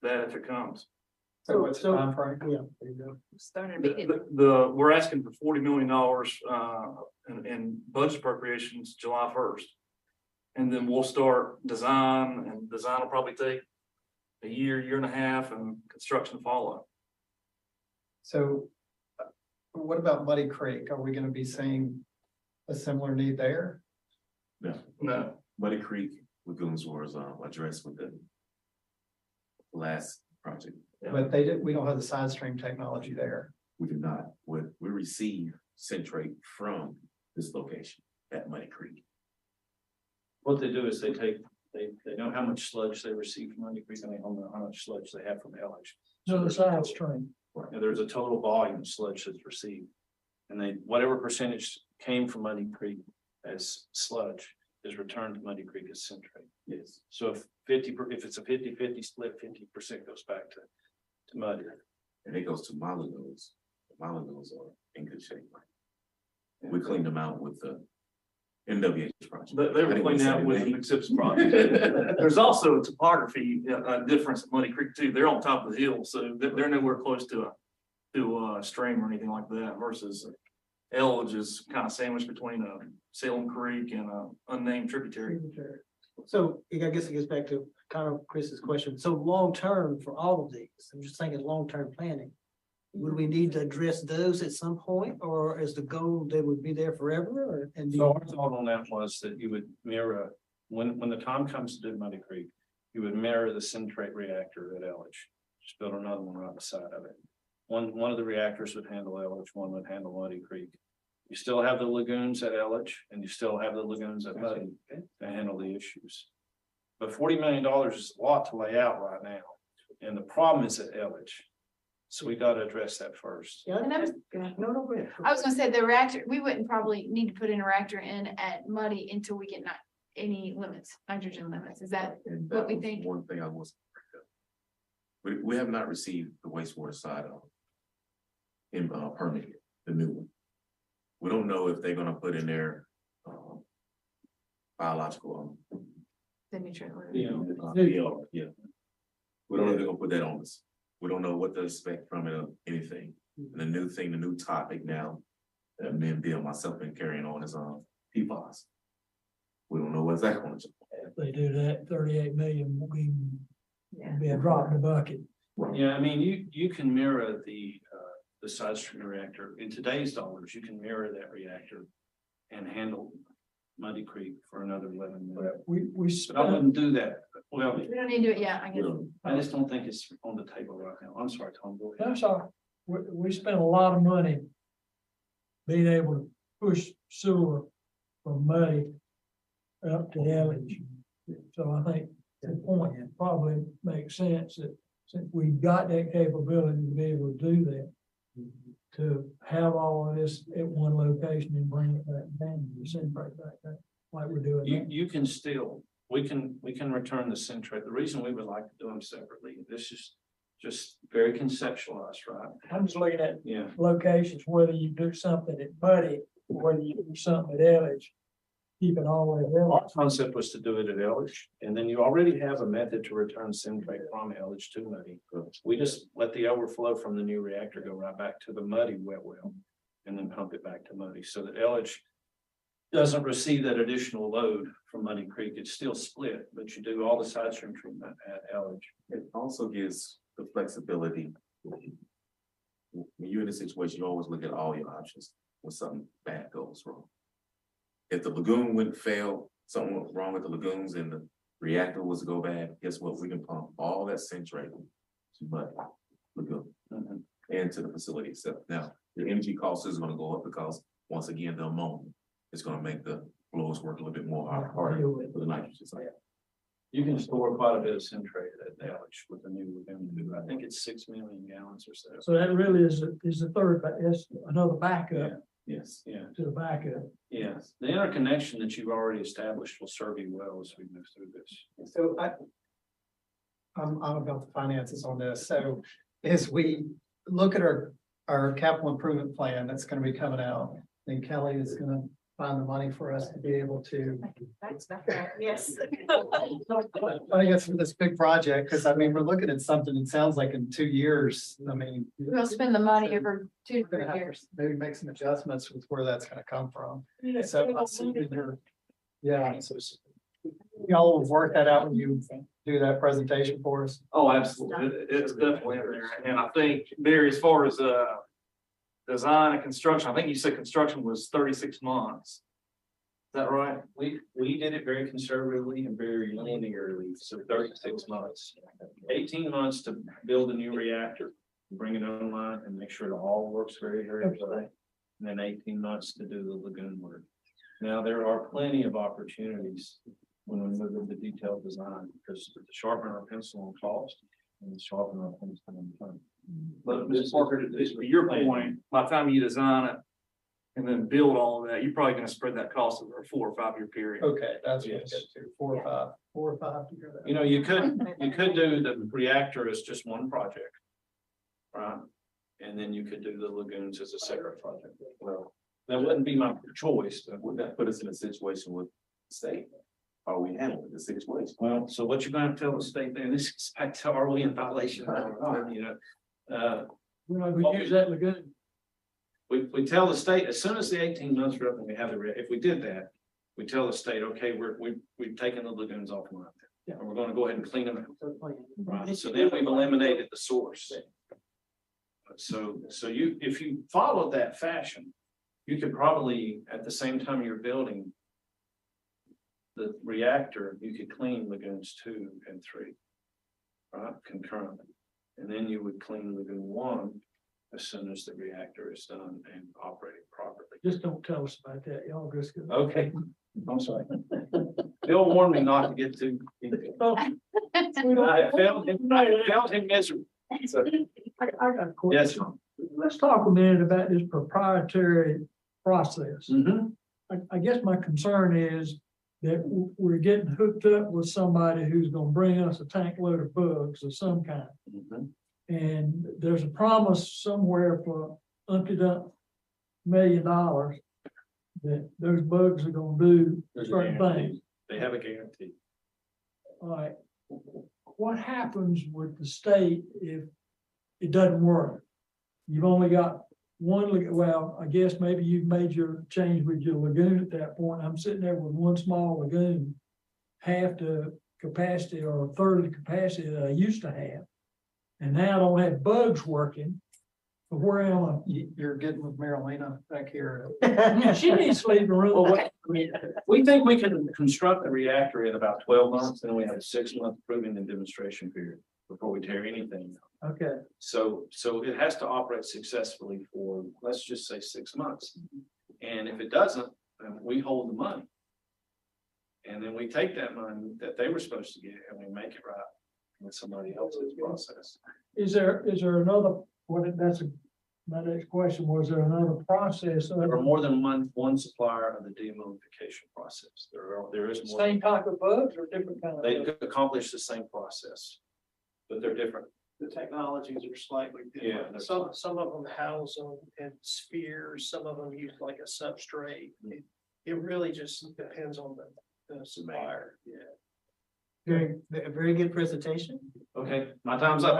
that if it comes. So what's the time frame? Yeah, there you go. Started immediately. We're asking for $40 million in budget appropriations July 1st. And then we'll start design, and design will probably take a year and a half, and construction follow. So what about Muddy Creek? Are we gonna be seeing a similar need there? No. Muddy Creek lagoons was addressed with the last project. But we don't have the side stream technology there. We do not. We receive centrate from this location at Muddy Creek. What they do is they know how much sludge they receive from Muddy Creek, and they know how much sludge they have from LH. So the side stream. And there's a total volume of sludge that's received. And whatever percentage came from Muddy Creek as sludge is returned to Muddy Creek as centrate. Yes. So if it's a 50-50 split, 50% goes back to Muddy. And it goes to my lagoons. My lagoons are in good shape. We cleaned them out with the NWH project. They were cleaned out with the McSips project. There's also a topography difference at Muddy Creek too. They're on top of the hill, so they're nowhere close to a stream or anything like that. Versus Elledge is kind of sandwiched between a Salem Creek and a unnamed tributary. So I guess it gets back to kind of Chris's question. So long-term for all of these, I'm just thinking long-term planning. Would we need to address those at some point, or is the goal they would be there forever? So our thought on that was that you would mirror, when the time comes to do Muddy Creek, you would mirror the centrate reactor at Elledge. Just build another one right beside of it. One of the reactors would handle Elledge, one would handle Muddy Creek. You still have the lagoons at Elledge, and you still have the lagoons at Muddy to handle the issues. But $40 million is a lot to lay out right now. And the problem is at Elledge. So we got to address that first. Yeah, And I was gonna say the reactor, we wouldn't probably need to put in a reactor in at Muddy until we get any limits, nitrogen limits. Is that what we think? One thing I was. We have not received the wastewater side of in permit, the new one. We don't know if they're gonna put in their biological. The nutrient. Yeah. We don't know if they're gonna put that on us. We don't know what to expect from it or anything. And the new thing, the new topic now that me and Bill, myself, been carrying on is PFAS. We don't know what's that going to. If they do that, 38 million will be it'd be a drop in the bucket. Yeah, I mean, you can mirror the side stream reactor in today's dollars, you can mirror that reactor and handle Muddy Creek for another 11 million. We But I spent, wouldn't do that. Well, We don't need to do it yet, I guess. I just don't think it's on the table right now. I'm sorry, Tom. Go ahead. I'm sorry, we spent a lot of money being able to push sewer from Muddy up to Elledge. So I think the point probably makes sense that since we've got that capability to be able to do that, to have all of this at one location and bring it back down, send right back there, like we're doing now. You can still, we can return the centrate. The reason we would like to do them separately, this is just very conceptualized, right? I'm just looking at Yeah. locations, whether you do something at Muddy, or whether you do something at Elledge, keep it all the way Our there. concept was to do it at Elledge, and then you already have a method to return centrate from Elledge to Muddy. We just let the overflow from the new reactor go right back to the Muddy wet well, and then pump it back to Muddy, so that Elledge doesn't receive that additional load from Muddy Creek. It's still split, but you do all the side stream treatment at Elledge. It also gives the flexibility. When you're in a situation, you always look at all your options when something bad goes wrong. If the lagoon went fail, something went wrong with the lagoons and the reactor was to go bad, guess what? We can pump all that centrate to Muddy Lagoon and to the facility itself. Now, the energy cost is gonna go up because once again, the ammonia is gonna make the blowers work a little bit more harder for the nitrogen side. You can store quite a bit of centrate at Elledge with the new lagoon. I think it's 6 million gallons or so. So that really is the third, it's another backup Yes. Yeah. to the backup. Yes, the interconnection that you've already established will serve you well as we move through this. So I'm about the finances on this. So as we look at our capital improvement plan that's gonna be coming out, then Kelly is gonna find the money for us to be able to. Yes. I guess for this big project, because I mean, we're looking at something, it sounds like in 2 years, I mean. We'll spend the money over 2 to We're 3 gonna have to years. maybe make some adjustments with where that's gonna come from. Yeah, So I see that there, yeah, so y'all will work that out when you do that presentation for us. Oh, absolutely. It's definitely in there. And I think, Barry, as far as design and construction, I think you said construction was 36 months. Is that right? We did it very conservatively and very linearly, so 36 months. 18 months to build a new reactor, bring it online and make sure it all works very, very well. And then 18 months to do the lagoon work. Now, there are plenty of opportunities when we move into detailed design, because to sharpen our pencil on cost and sharpen our pencil on time. But Mr. Parker, to your point, by the time you design it and then build all of that, you're probably gonna spread that cost over a 4 or 5 year period. Okay, that's what Yes. it's to, 4 or 5 to hear that. You know, you could do the reactor as just one project. Right? And then you could do the lagoons as a separate project. Well, that wouldn't be my choice, but Would that put us in a situation with the state? Are we handling the situation? well, so what you're gonna tell the state then, this is back to, are we in violation? You know, We're not gonna use that lagoon. we tell the state, as soon as the 18 months are up and we have if we did that, we tell the state, okay, we've taken the lagoons offline. Yeah. And we're gonna go ahead and clean them out. Right, so then we've eliminated the source. So if you follow that fashion, you could probably, at the same time you're building the reactor, you could clean lagoons 2 and 3. Right, concurrently. And then you would clean lagoon 1 as soon as the reactor is done and operating properly. Just don't tell us about that, y'all just. Okay, I'm sorry. Bill warned me not to get too. I felt him miserable. So, I got a question. yes. Let's talk a minute about this proprietary process. I guess my concern is that we're getting hooked up with somebody who's gonna bring us a tank load of bugs of some kind. And there's a promise somewhere for $1 million that those bugs are gonna do certain things. They have a guarantee. All right. What happens with the state if it doesn't work? You've only got one, well, I guess maybe you've made your change with your lagoon at that point. I'm sitting there with one small lagoon, have to capacity or a third of the capacity that I used to have. And now I don't have bugs working. So where am I? You're getting with Marilena back here. She needs to leave the room. Well, we think we can construct the reactor in about 12 months, and then we have a 6-month proving and demonstration period before we tear anything down. Okay, So it has to operate successfully for, let's just say, 6 months. And if it doesn't, then we hold the money. And then we take that money that they were supposed to get and we make it right with somebody else's process. is there another, my next question, was there another process? There are more than one supplier of the dehumidification process. There is more. Same type of bugs or different kind of? They bugs? accomplish the same process, but they're different. The technologies are slightly Yeah, different. Some of them house them in spheres, some of them use like a substrate. It really just depends on the supplier, yeah. Very good presentation. Okay, my time's up.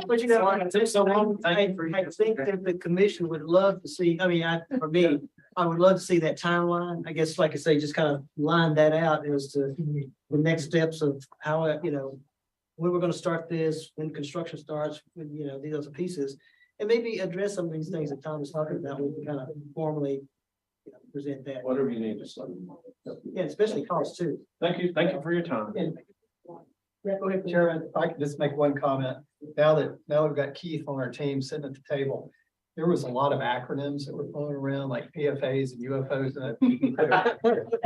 But you know, I think that the commission would love to see, I mean, for me, I would love to see that timeline. I guess, like I say, just kind of line that out as to the next steps of how, when we're gonna start this, when construction starts, when, these other pieces. And maybe address some of these things that Tom is talking about, we can kind of formally present that. Whatever you need, just Yeah, especially cost too. Thank you for your time. Yeah, go ahead. Chairman, if I could just make one comment. Now we've got Keith on our team sitting at the table. There was a lot of acronyms that were floating around, like PFAs and UFOs,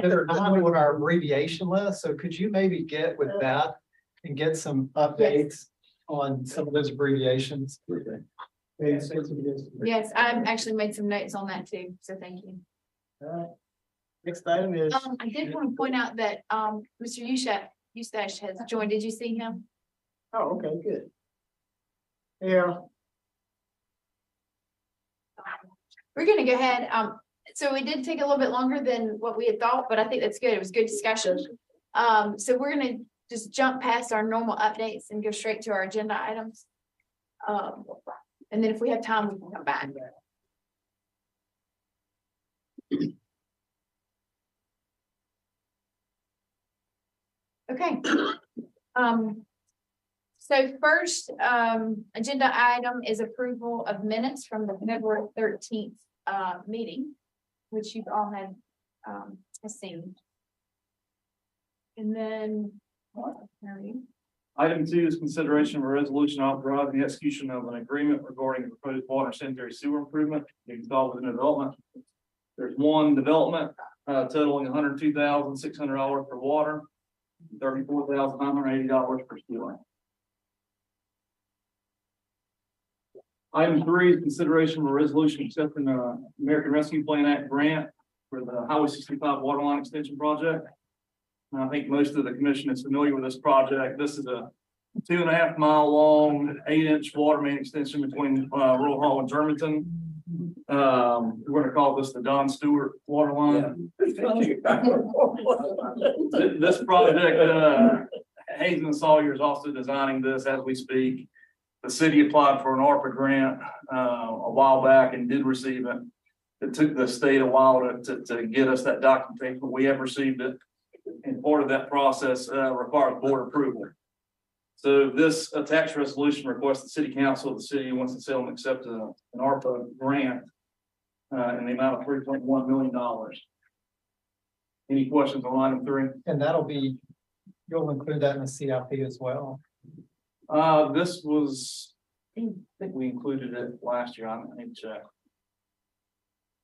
they're not on our abbreviation list. So could you maybe get with that and get some updates on some of those abbreviations? Yes, I've actually made some notes on that too, so thank you. All right. Next item is. I did want to point out that, Mr. Eustache has joined. Did you see him? Oh, okay, good. Yeah. We're gonna go ahead. So we did take a little bit longer than what we had thought, but I think that's good. It was good discussion. So we're gonna just jump past our normal updates and go straight to our agenda items. And then if we have time, we can come back. Okay. So first, agenda item is approval of minutes from the February 13th, meeting, which you've all had, seen. And then, Item 2 is consideration of a resolution authorizing the execution of an agreement regarding the proposed water sanitary sewer improvement involved within development. There's one development totaling $102,600 for water, $34,980 for sewer. Item 3 is consideration of a resolution accepting the American Rescue Plan Act grant for the Highway 65 water line extension project. And I think most of the commission is familiar with this project. This is a 2.5 mile long, 8-inch water main extension between Rural Hall and Germanton. We're going to call this the Don Stewart water line. This project, Hayes and Sawyer is also designing this as we speak. The city applied for an ARPA grant a while back and did receive it. It took the state a while to get us that documentation, but we have received it. And part of that process requires board approval. So this attached resolution requests the city council of the city of Winston-Salem accept an ARPA grant in the amount of $3.1 million. Any questions on item 3? And you'll include that in the CIP as well. This was, I think we included it last year. I need to check.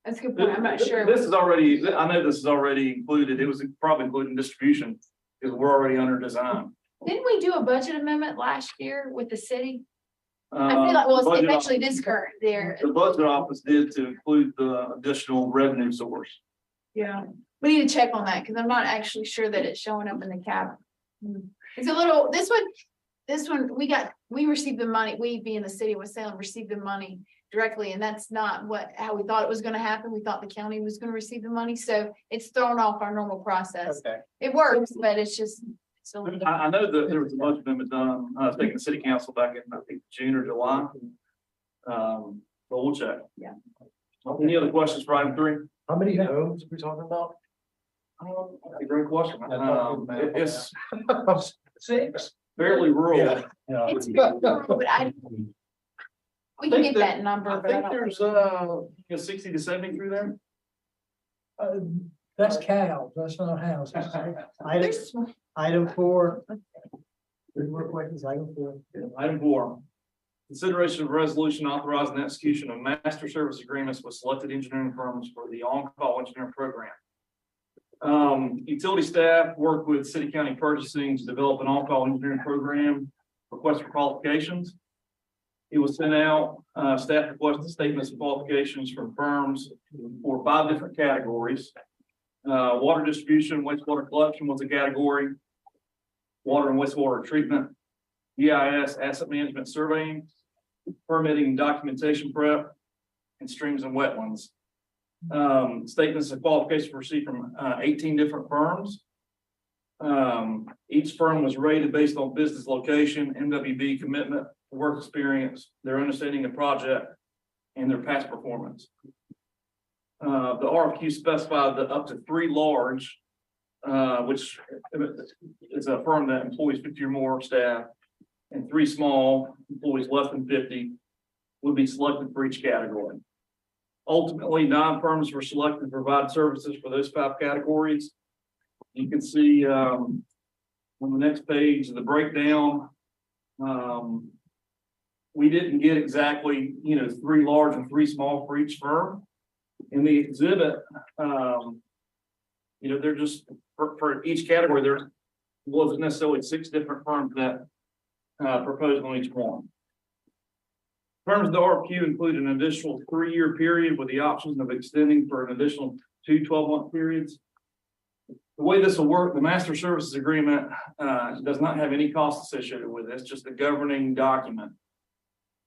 that's a good point. I'm not sure. This is already, I know this is already included. It was probably included in distribution because we're already under design. Didn't we do a budget amendment last year with the city? I feel like, well, it's actually this current there. The budget office did to include the additional revenue source. Yeah, we need to check on that because I'm not actually sure that it's showing up in the cap. It's a little, this one, we received the money, we being the city of Winston-Salem received the money directly, and that's not how we thought it was going to happen. We thought the county was going to receive the money, so it's thrown off our normal process. Okay. It works, but it's just. I know that there was a budget amendment done, speaking of city council back in, I think, June or July. But we'll check. Yeah. Any other questions for item 3? How many homes are we talking about? That's a great question. It's Six. fairly rural. It's but we can get that number, I but I think don't. there's 60 to 70 through there. That's cows, that's not houses. Item 4. Three more questions, item 4. Item 4. Consideration of resolution authorizing execution of master service agreements with selected engineering firms for the on-call engineering program. Utility staff worked with city county purchasing to develop an on-call engineering program, request for qualifications. It was sent out, staff requested statements of qualifications from firms for 5 different categories. Water distribution, wastewater collection was a category. Water and wastewater treatment, EIS, asset management surveying, permitting, documentation prep, and streams and wetlands. Statements of qualifications were received from 18 different firms. Each firm was rated based on business location, MWB commitment, work experience, their understanding of project, and their past performance. The RFQ specified that up to 3 large, which is a firm that employs 50 or more staff, and 3 small, employees less than 50, would be selected for each category. Ultimately, 9 firms were selected to provide services for those 5 categories. You can see on the next page the breakdown. We didn't get exactly, 3 large and 3 small for each firm. In the exhibit, they're just for each category. There wasn't necessarily 6 different firms that proposed on each one. Terms of the RFQ include an additional 3-year period with the option of extending for an additional 2 12-month periods. The way this will work, the master services agreement does not have any cost associated with it. It's just a governing document.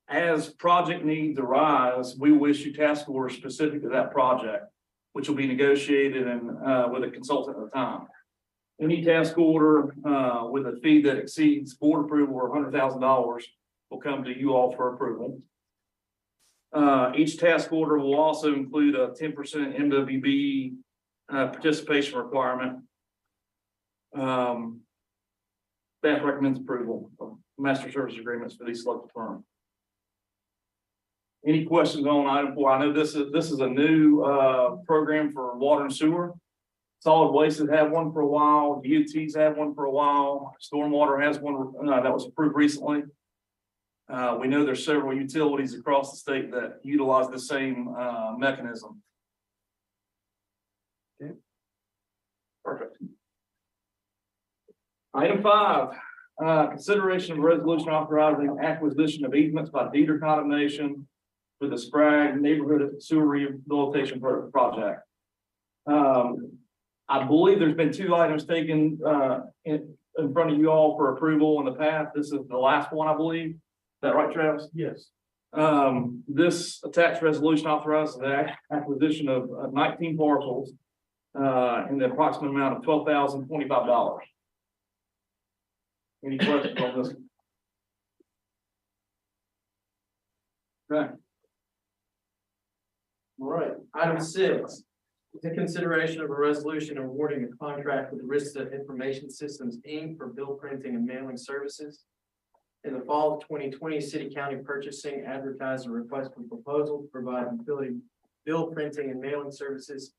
As project needs arise, we will issue task orders specific to that project, which will be negotiated and with a consultant at the time. Any task order with a fee that exceeds board approval or $100,000 will come to you all for approval. Each task order will also include a 10% MWB participation requirement. Staff recommends approval of master service agreements for these selected firms. Any questions on item 4? I know this is a new program for water and sewer. Solid waste has had one for a while. DOT's had one for a while. Stormwater has one that was approved recently. We know there's several utilities across the state that utilize the same mechanism. Okay. Perfect. Item 5, consideration of resolution authorizing acquisition of easements by deed or condemnation for the Sprague Neighborhood Sewer Rehabilitation Project. I believe there's been 2 items taken in front of you all for approval in the past. This is the last one, I believe. Is that right, Travis? Yes. This attached resolution authorizes the acquisition of 19 parcels in the approximate amount of $12,025. Any questions on this? Okay. All right, item 6. The consideration of a resolution awarding a contract with Arista Information Systems, Inc. for bill printing and mailing services. In the fall of 2020, City County Purchasing advertised a request for proposal to provide utility bill printing and mailing services.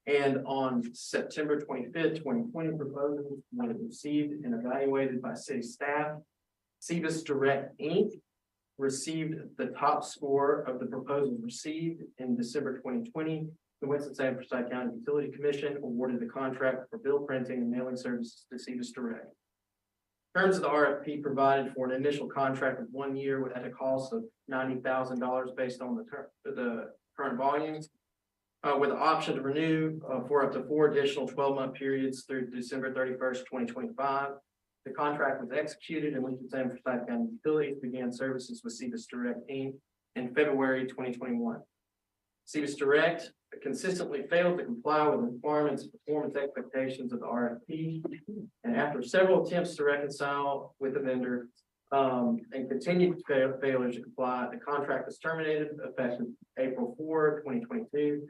And on September 25th, 2020, proposals were received and evaluated by city staff. Cebus Direct, Inc. received the top score of the proposals received in December 2020. The Winston-Salem County Utility Commission awarded the contract for bill printing and mailing services to Cebus Direct. Terms of the RFP provided for an initial contract of 1 year at a cost of $90,000 based on the current volumes, with the option to renew for up to 4 additional 12-month periods through December 31st, 2025. The contract was executed and Winston-Salem County Utilities began services with Cebus Direct, Inc. in February 2021. Cebus Direct consistently failed to comply with the requirements and performance expectations of the RFP. And after several attempts to reconcile with the vendor and continued failure to comply, the contract was terminated effective April 4, 2022.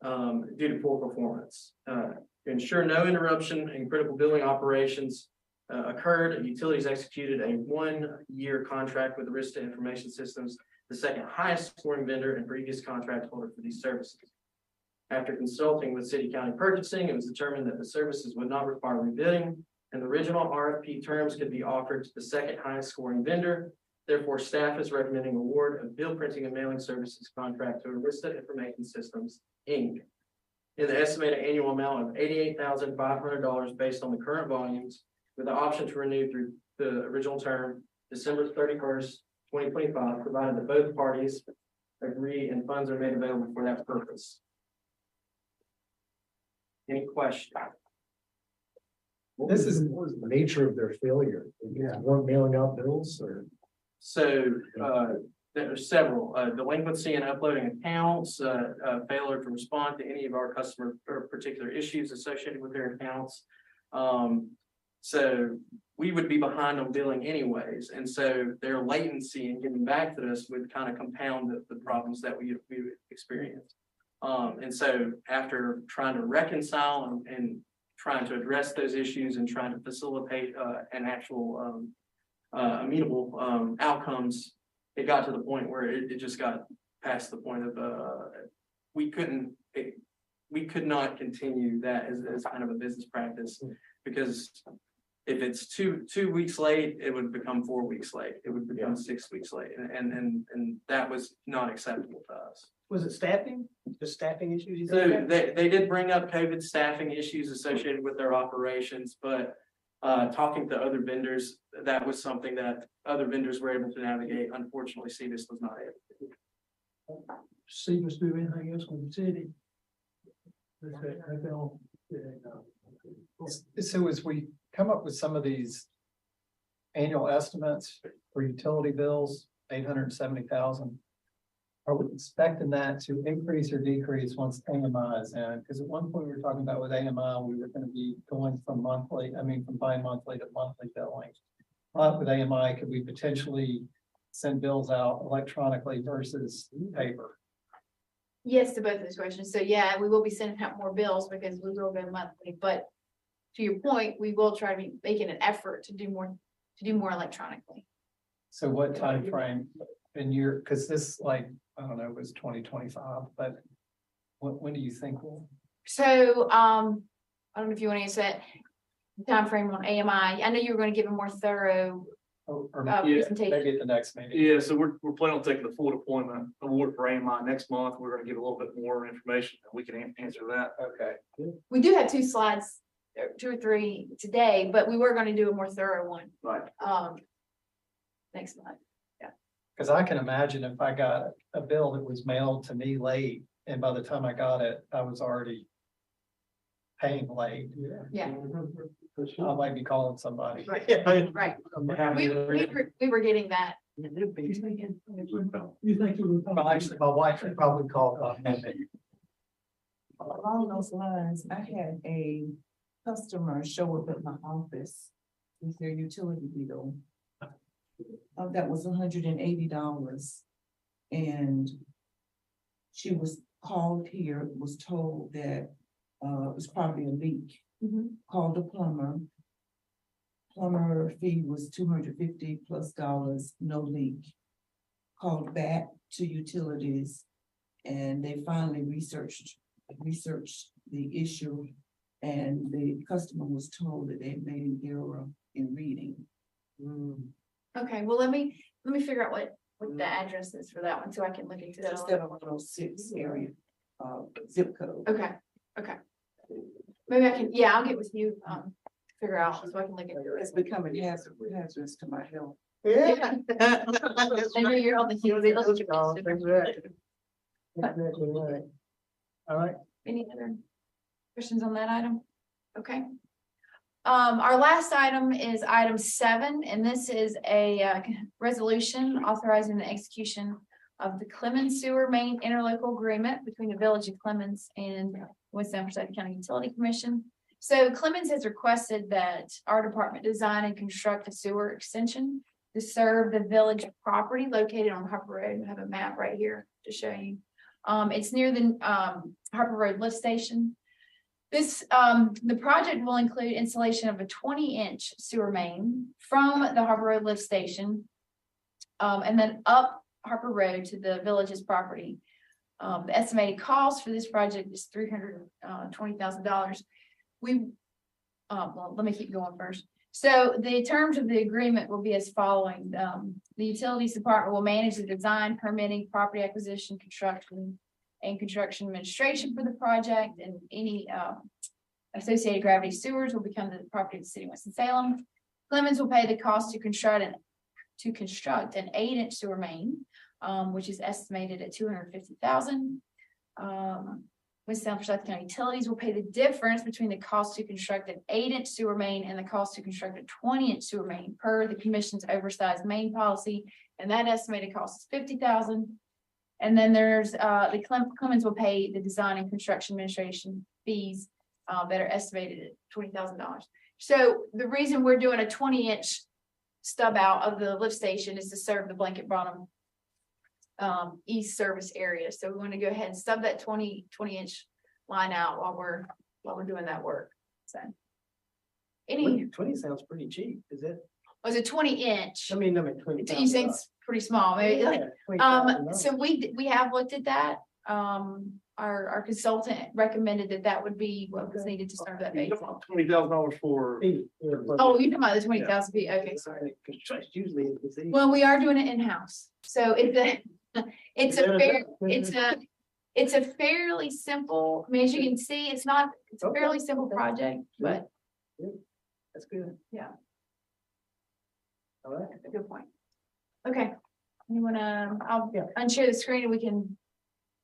due to poor performance. To ensure no interruption in critical billing operations occurred, utilities executed a 1-year contract with Arista Information Systems, the second highest scoring vendor and previous contract holder for these services. After consulting with city county purchasing, it was determined that the services would not require rebidding, and the original RFP terms could be offered to the second highest scoring vendor. Therefore, staff is recommending award of bill printing and mailing services contract to Arista Information Systems, Inc. in the estimated annual amount of $88,500 based on the current volumes, with the option to renew through the original term, December 31st, 2025, provided that both parties agree and funds are made available for that purpose. Any questions? This is, what was the nature of their failure? Yeah. Weren't mailing out bills or? So, there are several, delinquency in uploading accounts, failure to respond to any of our customer or particular issues associated with their accounts. So we would be behind on billing anyways. And so their latency in getting back to us would kind of compound the problems that we experienced. And so after trying to reconcile and trying to address those issues and trying to facilitate an actual amenable outcomes, it got to the point where it just got past the point of we could not continue that as kind of a business practice, because if it's two weeks late, it would become 4 weeks late. It would become 6 weeks late, and that was not acceptable to us. Was it staffing? Just staffing issues? You So think? they did bring up COVID staffing issues associated with their operations, but talking to other vendors, that was something that other vendors were able to navigate. Unfortunately, CBIS was not able to. CBIS do anything else with the city? So as we come up with some of these annual estimates for utility bills, 870,000, are we expecting that to increase or decrease once AMI is in? Because at one point we were talking about with AMI, we were going to be going from bi-monthly to monthly billing. With AMI, could we potentially send bills out electronically versus paper? Yes to both of those questions. So yeah, we will be sending out more bills because we will go monthly, but to your point, we will try to be making an effort to do more electronically. So what time frame in your, because this, like, I don't know, it was 2025, but when do you think we'll? So I don't know if you want to answer that time frame on AMI. I know you were going to give a more thorough presentation. Maybe at the next meeting. Yeah, so we're planning on taking the full deployment award for AMI next month. We're going to give a little bit more information and we can answer that. Okay. We do have 2 slides, 2 or 3 today, but we were going to do a more thorough one. Right. Next month. Yeah. Because I can imagine if I got a bill that was mailed to me late, and by the time I got it, I was already paying late. Yeah. I might be calling somebody. Right. Yeah, Right. We were getting that. You think it would? Well, actually, my wife would probably call me. Along those lines, I had a customer show up at my office with their utility bill. That was $180. And she was called here, was told that it was probably a leak. Called the plumber. Plumber fee was $250+ no leak. Called back to utilities and they finally researched the issue, and the customer was told that they made an error in reading. Okay, well, let me figure out what the address is for that one, so I can look into that. Just that 106 area, zip code. Okay. Maybe I can, yeah, I'll get with you, figure out so I can look into it. It's becoming hazardous to my health. Yeah. Maybe you're on the heels. Exactly right. All right. Any other questions on that item? Okay. Our last item is item 7, and this is a resolution authorizing the execution of the Clemens Sewer Main Interlocal Agreement between the Village of Clemens and Winston-Salem County Utility Commission. So Clemens has requested that our department design and construct a sewer extension to serve the village property located on Harper Road. I have a map right here to show you. It's near the Harper Road lift station. This, the project will include installation of a 20-inch sewer main from the Harper Road lift station. And then up Harper Road to the village's property. The estimated cost for this project is $320,000. Well, let me keep going first. So the terms of the agreement will be as following. The utilities department will manage the design, permitting, property acquisition, construction administration for the project, and any associated gravity sewers will become the property of the city of Winston-Salem. Clemens will pay the cost to construct an 8-inch sewer main, which is estimated at $250,000. Winston-Salem South County Utilities will pay the difference between the cost to construct an 8-inch sewer main and the cost to construct a 20-inch sewer main per the commission's oversized main policy, and that estimated cost is $50,000. And then there's the Clemens will pay the design and construction administration fees that are estimated at $20,000. So the reason we're doing a 20-inch stub out of the lift station is to serve the Blanket Bottom east service area. So we want to go ahead and stub that 20-inch line out while we're doing that work. So 20 sounds pretty cheap, is it? Was it 20-inch? I mean 20. You think it's pretty small, maybe? Yeah, So we have looked at that. Our consultant recommended that would be what was needed to serve that base. $20,000 for. Oh, you're talking about the 20,000 feet. Okay, sorry. Usually. Well, we are doing it in-house. So it's a fairly simple, I mean, as you can see, it's a fairly simple project, but. That's good. Yeah. All right. That's a good point. Okay. You wanna, I'll unshare the screen and we can.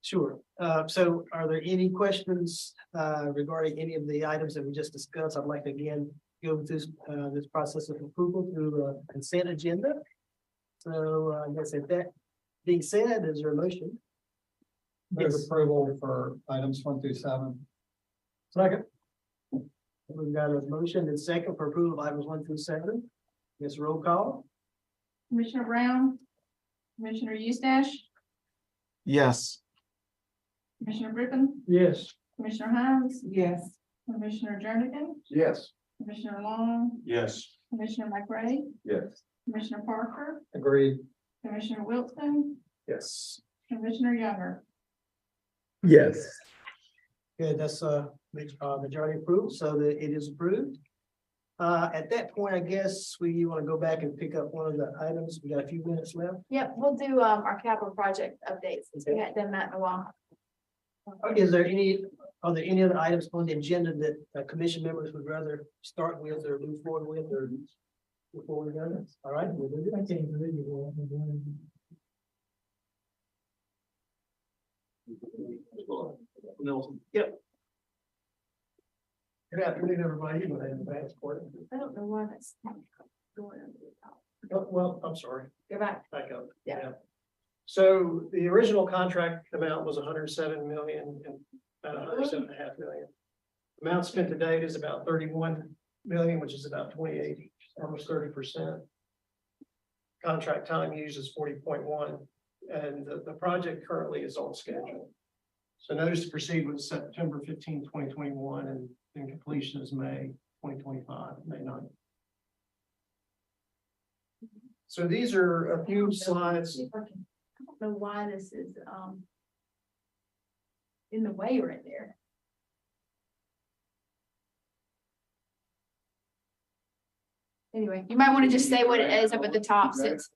Sure. So are there any questions regarding any of the items that we just discussed? I'd like to again go through this process of approval through a consent agenda. So I guess if that being said, is there a motion? Move approval for items 1 through 7. Second. We've got a motion and second for approval of items 1 through 7. Yes, roll call. Commissioner Brown, Commissioner Eustache, Yes. Commissioner Griffin, Yes. Commissioner Hines, Yes. Commissioner Jernigan, Yes. Commissioner Long, Yes. Commissioner McRae, Yes. Commissioner Parker, Agreed. Commissioner Wilson, Yes. Commissioner Younger. Yes. Good, that's majority approved, so that it is approved. At that point, I guess we want to go back and pick up one of the items. We got a few minutes left. Yep, we'll do our capital project updates since we hadn't done that in a while. Are there any other items on the agenda that commission members would rather start with or move forward with or before we go? All right, we'll do I that. can't believe it. Nelson. Yep. Good afternoon, everybody. My name is Vance Porter. I don't know why that's not going under the top. Oh, well, I'm sorry. Go back. Back up. Yeah. So the original contract amount was 107 million and about 107.5 million. Amount spent to date is about 31 million, which is about 28, almost 30%. Contract time used is 40.1, and the project currently is on schedule. So notice to proceed was September 15, 2021, and completion is May 2025, May 9th. So these are a few slides. I don't know why this is in the way right there. Anyway, you might want to just say what it is up at the top since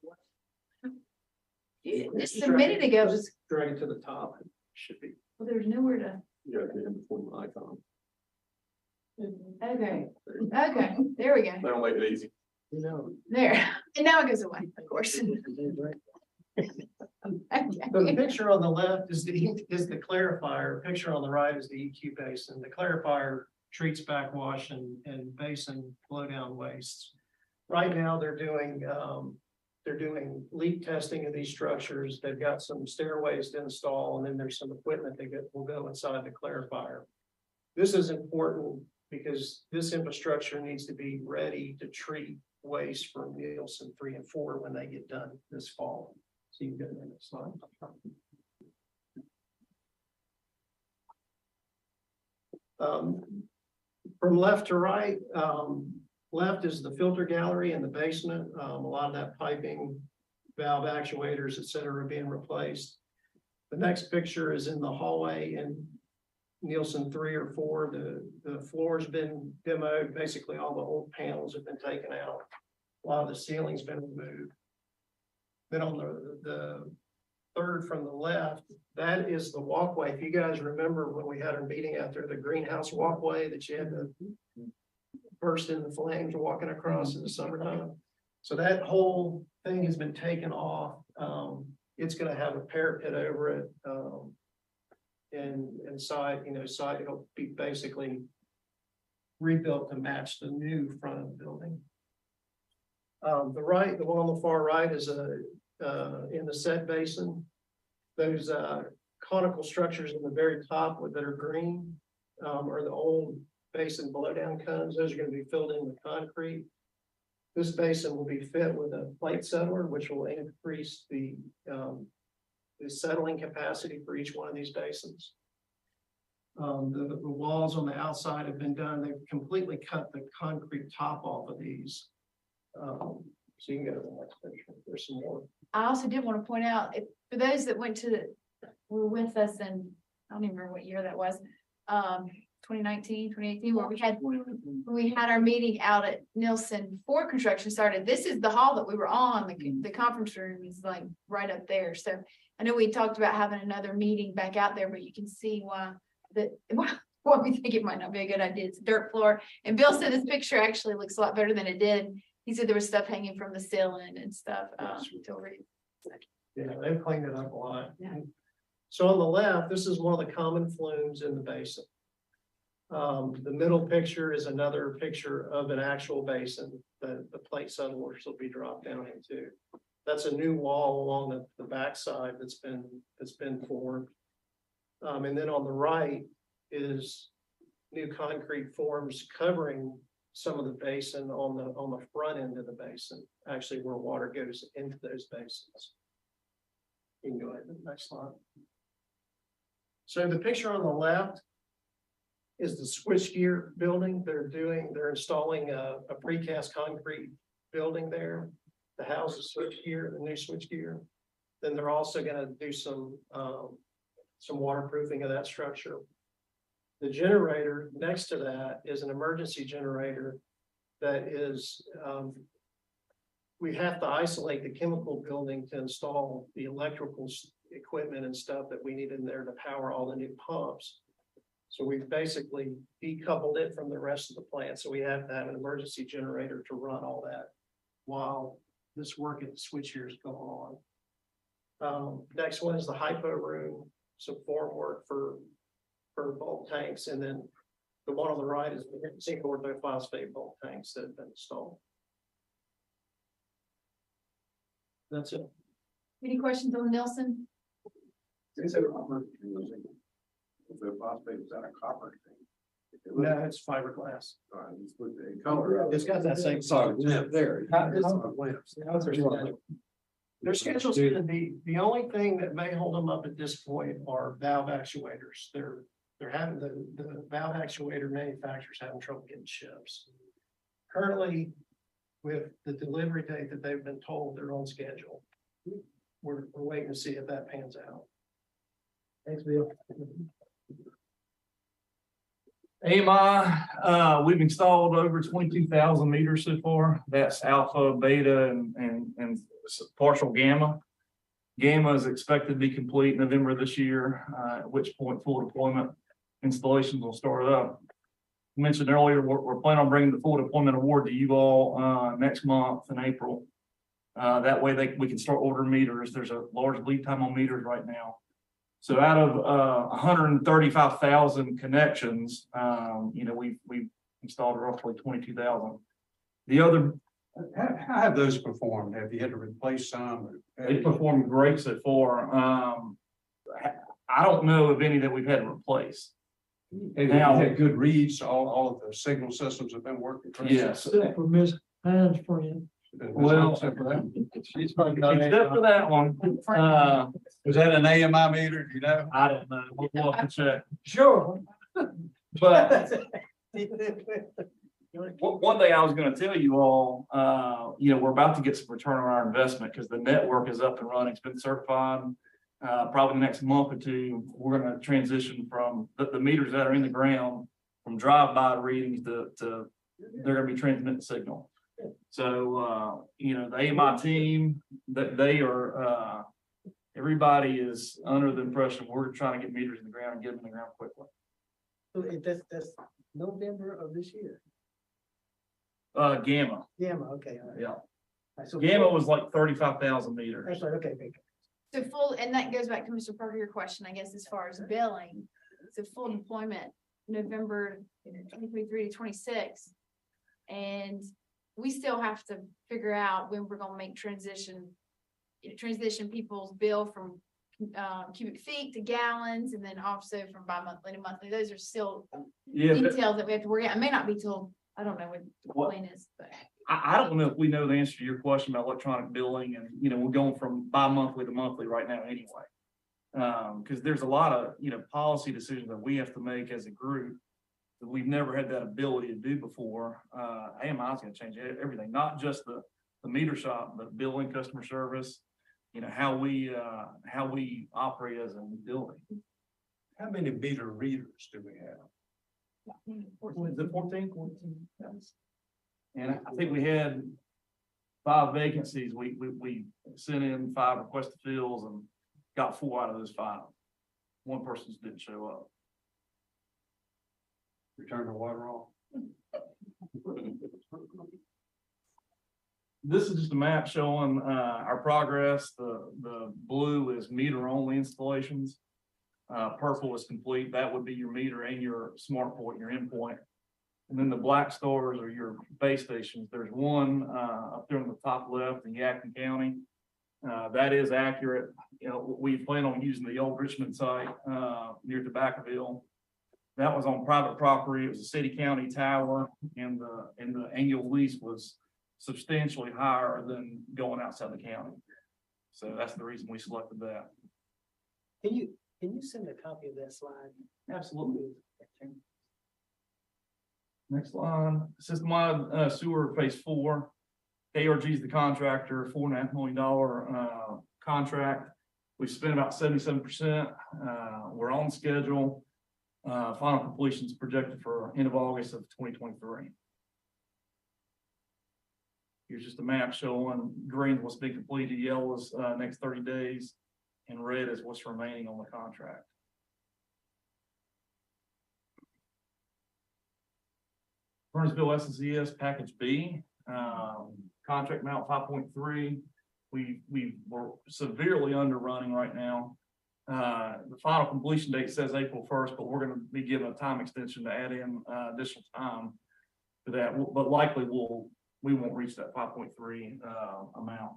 just a minute ago was, Drag it to the top. It should be. well, there's nowhere to. Yeah, before my icon. Okay, okay, there we go. That'll make it easy. You know. There, and now it goes away, of course. So the picture on the left is the clarifier, picture on the right is the EQ basin. The clarifier treats backwash and basin flow down wastes. Right now, they're doing leak testing of these structures. They've got some stairways to install, and then there's some equipment that will go inside the clarifier. This is important because this infrastructure needs to be ready to treat waste from Nielsen 3 and 4 when they get done this fall. So you can go to the next slide. From left to right, left is the filter gallery in the basement. A lot of that piping, valve actuators, et cetera, are being replaced. The next picture is in the hallway in Nielsen 3 or 4. The floor's been demoed. Basically, all the old panels have been taken out. A lot of the ceiling's been removed. Then on the third from the left, that is the walkway. If you guys remember when we had our meeting out there, the greenhouse walkway that you had to burst into flames walking across in the summertime. So that whole thing has been taken off. It's gonna have a parapet over it. And side, side, it'll be basically rebuilt to match the new front of the building. The one on the far right is in the set basin. Those conical structures in the very top that are green are the old basin blowdown cones. Those are going to be filled in with concrete. This basin will be fit with a plate settler, which will increase the settling capacity for each one of these basins. The walls on the outside have been done. They've completely cut the concrete top off of these. So you can go to the next picture. There's some more. I also did want to point out, for those that were with us in, I don't even remember what year that was, 2019, 2018, where we had our meeting out at Nielsen before construction started. This is the hall that we were on. The conference room is like right up there. So I know we talked about having another meeting back out there, but you can see why we think it might not be a good idea. It's a dirt floor. And Bill said this picture actually looks a lot better than it did. He said there was stuff hanging from the ceiling and stuff. Yeah, they've cleaned it up a lot. Yeah. So on the left, this is one of the common flumes in the basin. The middle picture is another picture of an actual basin that the plate settlers will be dropped down into. That's a new wall along the backside that's been formed. And then on the right is new concrete forms covering some of the basin on the front end of the basin, actually where water goes into those basins. You can go ahead to the next slide. So the picture on the left is the switchgear building. They're installing a precast concrete building there to house the switchgear, the new switchgear. Then they're also going to do some waterproofing of that structure. The generator next to that is an emergency generator that is, we have to isolate the chemical building to install the electrical equipment and stuff that we need in there to power all the new pumps. So we've basically decoupled it from the rest of the plant. So we have to have an emergency generator to run all that while this work at the switchgear is going on. Next one is the hypo room, some form work for bulk tanks, and then the one on the right is the zinc orthophosphate bulk tanks that have been installed. That's it. Any questions on Nielsen? Phosphate is that a copper thing? No, it's fiberglass. It's got that same solid lamp there. Their schedule's gonna be, the only thing that may hold them up at this point are valve actuators. They're having the valve actuator manufacturers having trouble getting ships. Currently, with the delivery date that they've been told, they're on schedule. We're waiting to see if that pans out. Thanks, Bill. AMI, we've installed over 22,000 meters so far. That's alpha, beta, and partial gamma. Gamma is expected to be complete November this year, at which point full deployment installations will start up. I mentioned earlier, we're planning on bringing the full deployment award to you all next month in April. That way we can start ordering meters. There's a large lead time on meters right now. So out of 135,000 connections, we've installed roughly 22,000. The other, how have those performed? Have you had to replace some? they performed great so far. I don't know of any that we've had to replace. Have you had good reads? All of the signal systems have been working. Yes. Except for Miss Hines' friend. Well, except for that. except for that one. Was that an AMI meter? You know? I don't know. We'll have to check. Sure. But one thing I was gonna tell you all, we're about to get some return on our investment because the network is up and running. It's been certified. Probably the next month or two, we're gonna transition from the meters that are in the ground from drive-by readings to they're gonna be transmitting signal. So, the AMI team, that they are, everybody is under the impression we're trying to get meters in the ground and get them in the ground quickly. So that's November of this year. Gamma, Gamma, okay. All right. yeah. All right, so Gamma was like 35,000 meters. That's right, okay. So full, and that goes back to Mr. Parker, your question, I guess, as far as billing. So full deployment, November 2023 to 26. And we still have to figure out when we're gonna make transition people's bill from cubic feet to gallons, and then also from bi-monthly to monthly. Those are still details that we have to work out. It may not be till, I don't know what the plan is, but. I don't know if we know the answer to your question about electronic billing, and we're going from bi-monthly to monthly right now anyway. Because there's a lot of, policy decisions that we have to make as a group that we've never had that ability to do before. AMI is going to change everything, not just the meter shop, but billing, customer service, how we operate as a building. How many meter readers do we have? Is it 14? Yes. And I think we had 5 vacancies. We sent in 5 request to fills and got 4 out of those 5. One person just didn't show up. Return the water off? This is just a map showing our progress. The blue is meter only installations. Purple is complete. That would be your meter and your smart point, your endpoint. And then the black stars are your base stations. There's one up there on the top left in Yadkin County. That is accurate. We plan on using the old Richmond site near Tobacconville. That was on private property. It was a city county tower, and the annual lease was substantially higher than going outside the county. So that's the reason we selected that. Can you send a copy of that slide? Absolutely. Next line, system-wide sewer phase 4. KRG is the contractor, $4.5 million contract. We've spent about 77%. We're on schedule. Final completion is projected for end of August of 2023. Here's just a map showing green is what's been completed, yellow is next 30 days, and red is what's remaining on the contract. Burnsville SSES Package B, contract amount 5.3. We were severely underrunning right now. The final completion date says April 1st, but we're going to be given a time extension to add in additional time to that. But likely we won't reach that 5.3 amount.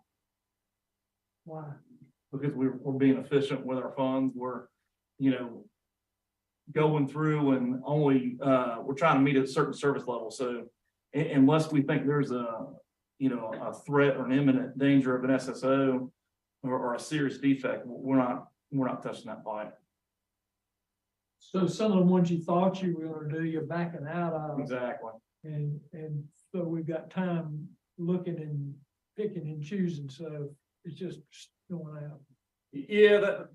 Why? Because we're being efficient with our funds. We're, going through and only we're trying to meet a certain service level. So unless we think there's a threat or an imminent danger of an SSO or a serious defect, we're not touching that pipe. So some of the ones you thought you were gonna do, you're backing out of. Exactly. And so we've got time looking and picking and choosing, so it's just going out. Yeah,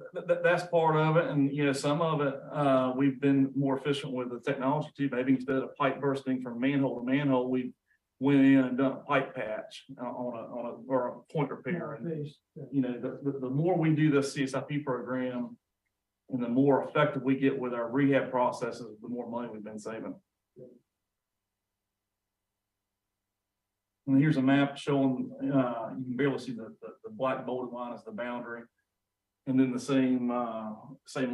that's part of it. And, some of it, we've been more efficient with the technology too. Maybe instead of pipe bursting from manhole to manhole, we went in and done a pipe patch or a point repair. And, the more we do this CSIP program and the more effective we get with our rehab processes, the more money we've been saving. And here's a map showing, you can barely see the black bolded line as the boundary. And then the same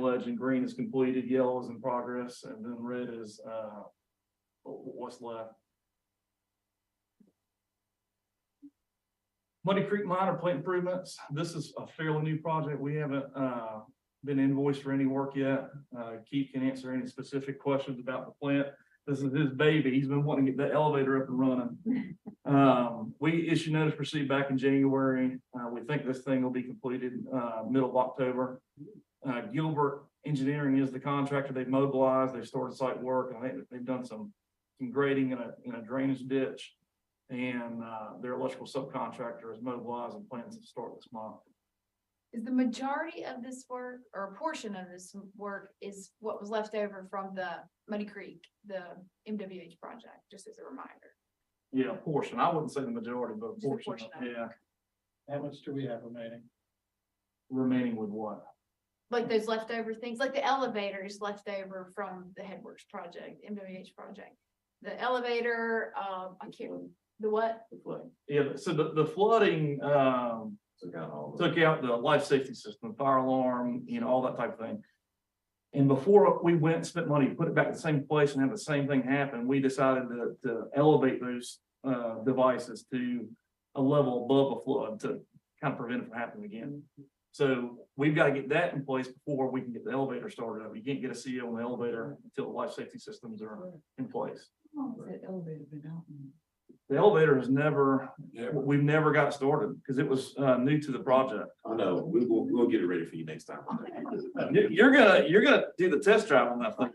legend, green is completed, yellow is in progress, and then red is what's left. Muddy Creek Minor plant improvements. This is a fairly new project. We haven't been invoiced for any work yet. Keith can answer any specific questions about the plant. This is his baby. He's been wanting to get the elevator up and running. We issued notice to proceed back in January. We think this thing will be completed middle of October. Gilbert Engineering is the contractor. They've mobilized, they've started site work, and I think they've done some grading in a drainage ditch. And their electrical subcontractor is mobilized and plans to start this month. Is the majority of this work, or a portion of this work, is what was left over from the Muddy Creek, the MWH project, just as a reminder? Yeah, a portion. I wouldn't say the majority, but a Just a portion. portion of it. Yeah. How much do we have remaining? Remaining with what? Like those leftover things, like the elevators left over from the Headworks project, MWH project. The elevator, I can't, the what? Yeah, so the flooding, took out the life safety system, fire alarm, all that type of thing. And before we went and spent money, put it back in the same place and have the same thing happen, we decided to elevate those devices to a level above a flood to kind of prevent it from happening again. So we've got to get that in place before we can get the elevator started up. You can't get a CO on the elevator until the life safety systems are in place. How long has that elevator been out? The elevator has we've never got it started because it was new to the project. I know, we'll get it ready for you next time. You're gonna do the test drive on that thing.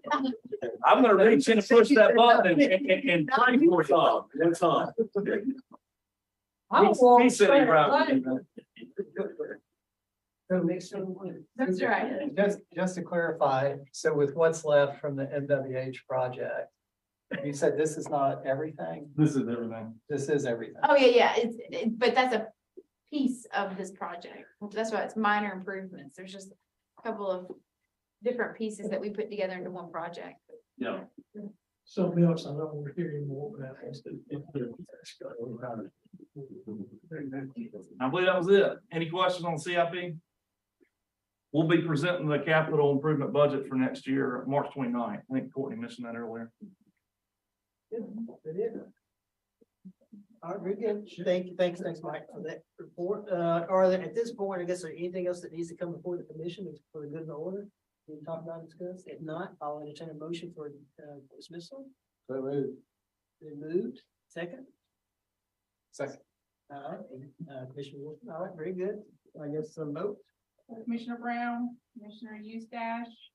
I'm gonna reach in and push that button and pray for Tom. One time. He said he drive. That's right. Just to clarify, so with what's left from the MWH project, you said this is not everything? This is everything. This is everything. Oh, yeah, but that's a piece of this project. That's why it's minor improvements. There's just a couple of different pieces that we put together into one project. Yeah. Something else I don't want to hear anymore about. I believe that was it. Any questions on CIP? We'll be presenting the capital improvement budget for next year, March 29th. I think Courtney mentioned that earlier. All right, very good. Thanks, Mike, for that report. Are there, at this point, I guess, there anything else that needs to come before the commission for the good of the order? We can talk about and discuss. If not, I'll entertain a motion for dismissal. So moved. Been moved. Second. Second. All right, Commissioner Wilson. All right, very good. I guess a vote. Commissioner Brown, Commissioner Eustache,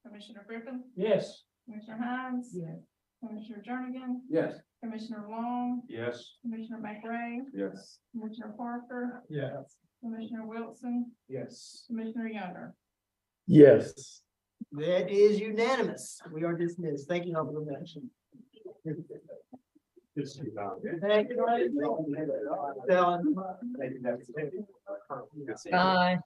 Commissioner Griffin, Yes. Commissioner Hines. Yes. Commissioner Jernigan, Yes. Commissioner Long, Yes. Commissioner McRae, Yes. Commissioner Parker, Yes. Commissioner Wilson, Yes. Commissioner Younger. Yes. That is unanimous. We are dismissed. Thank you all for the mention. Thank you. Bye.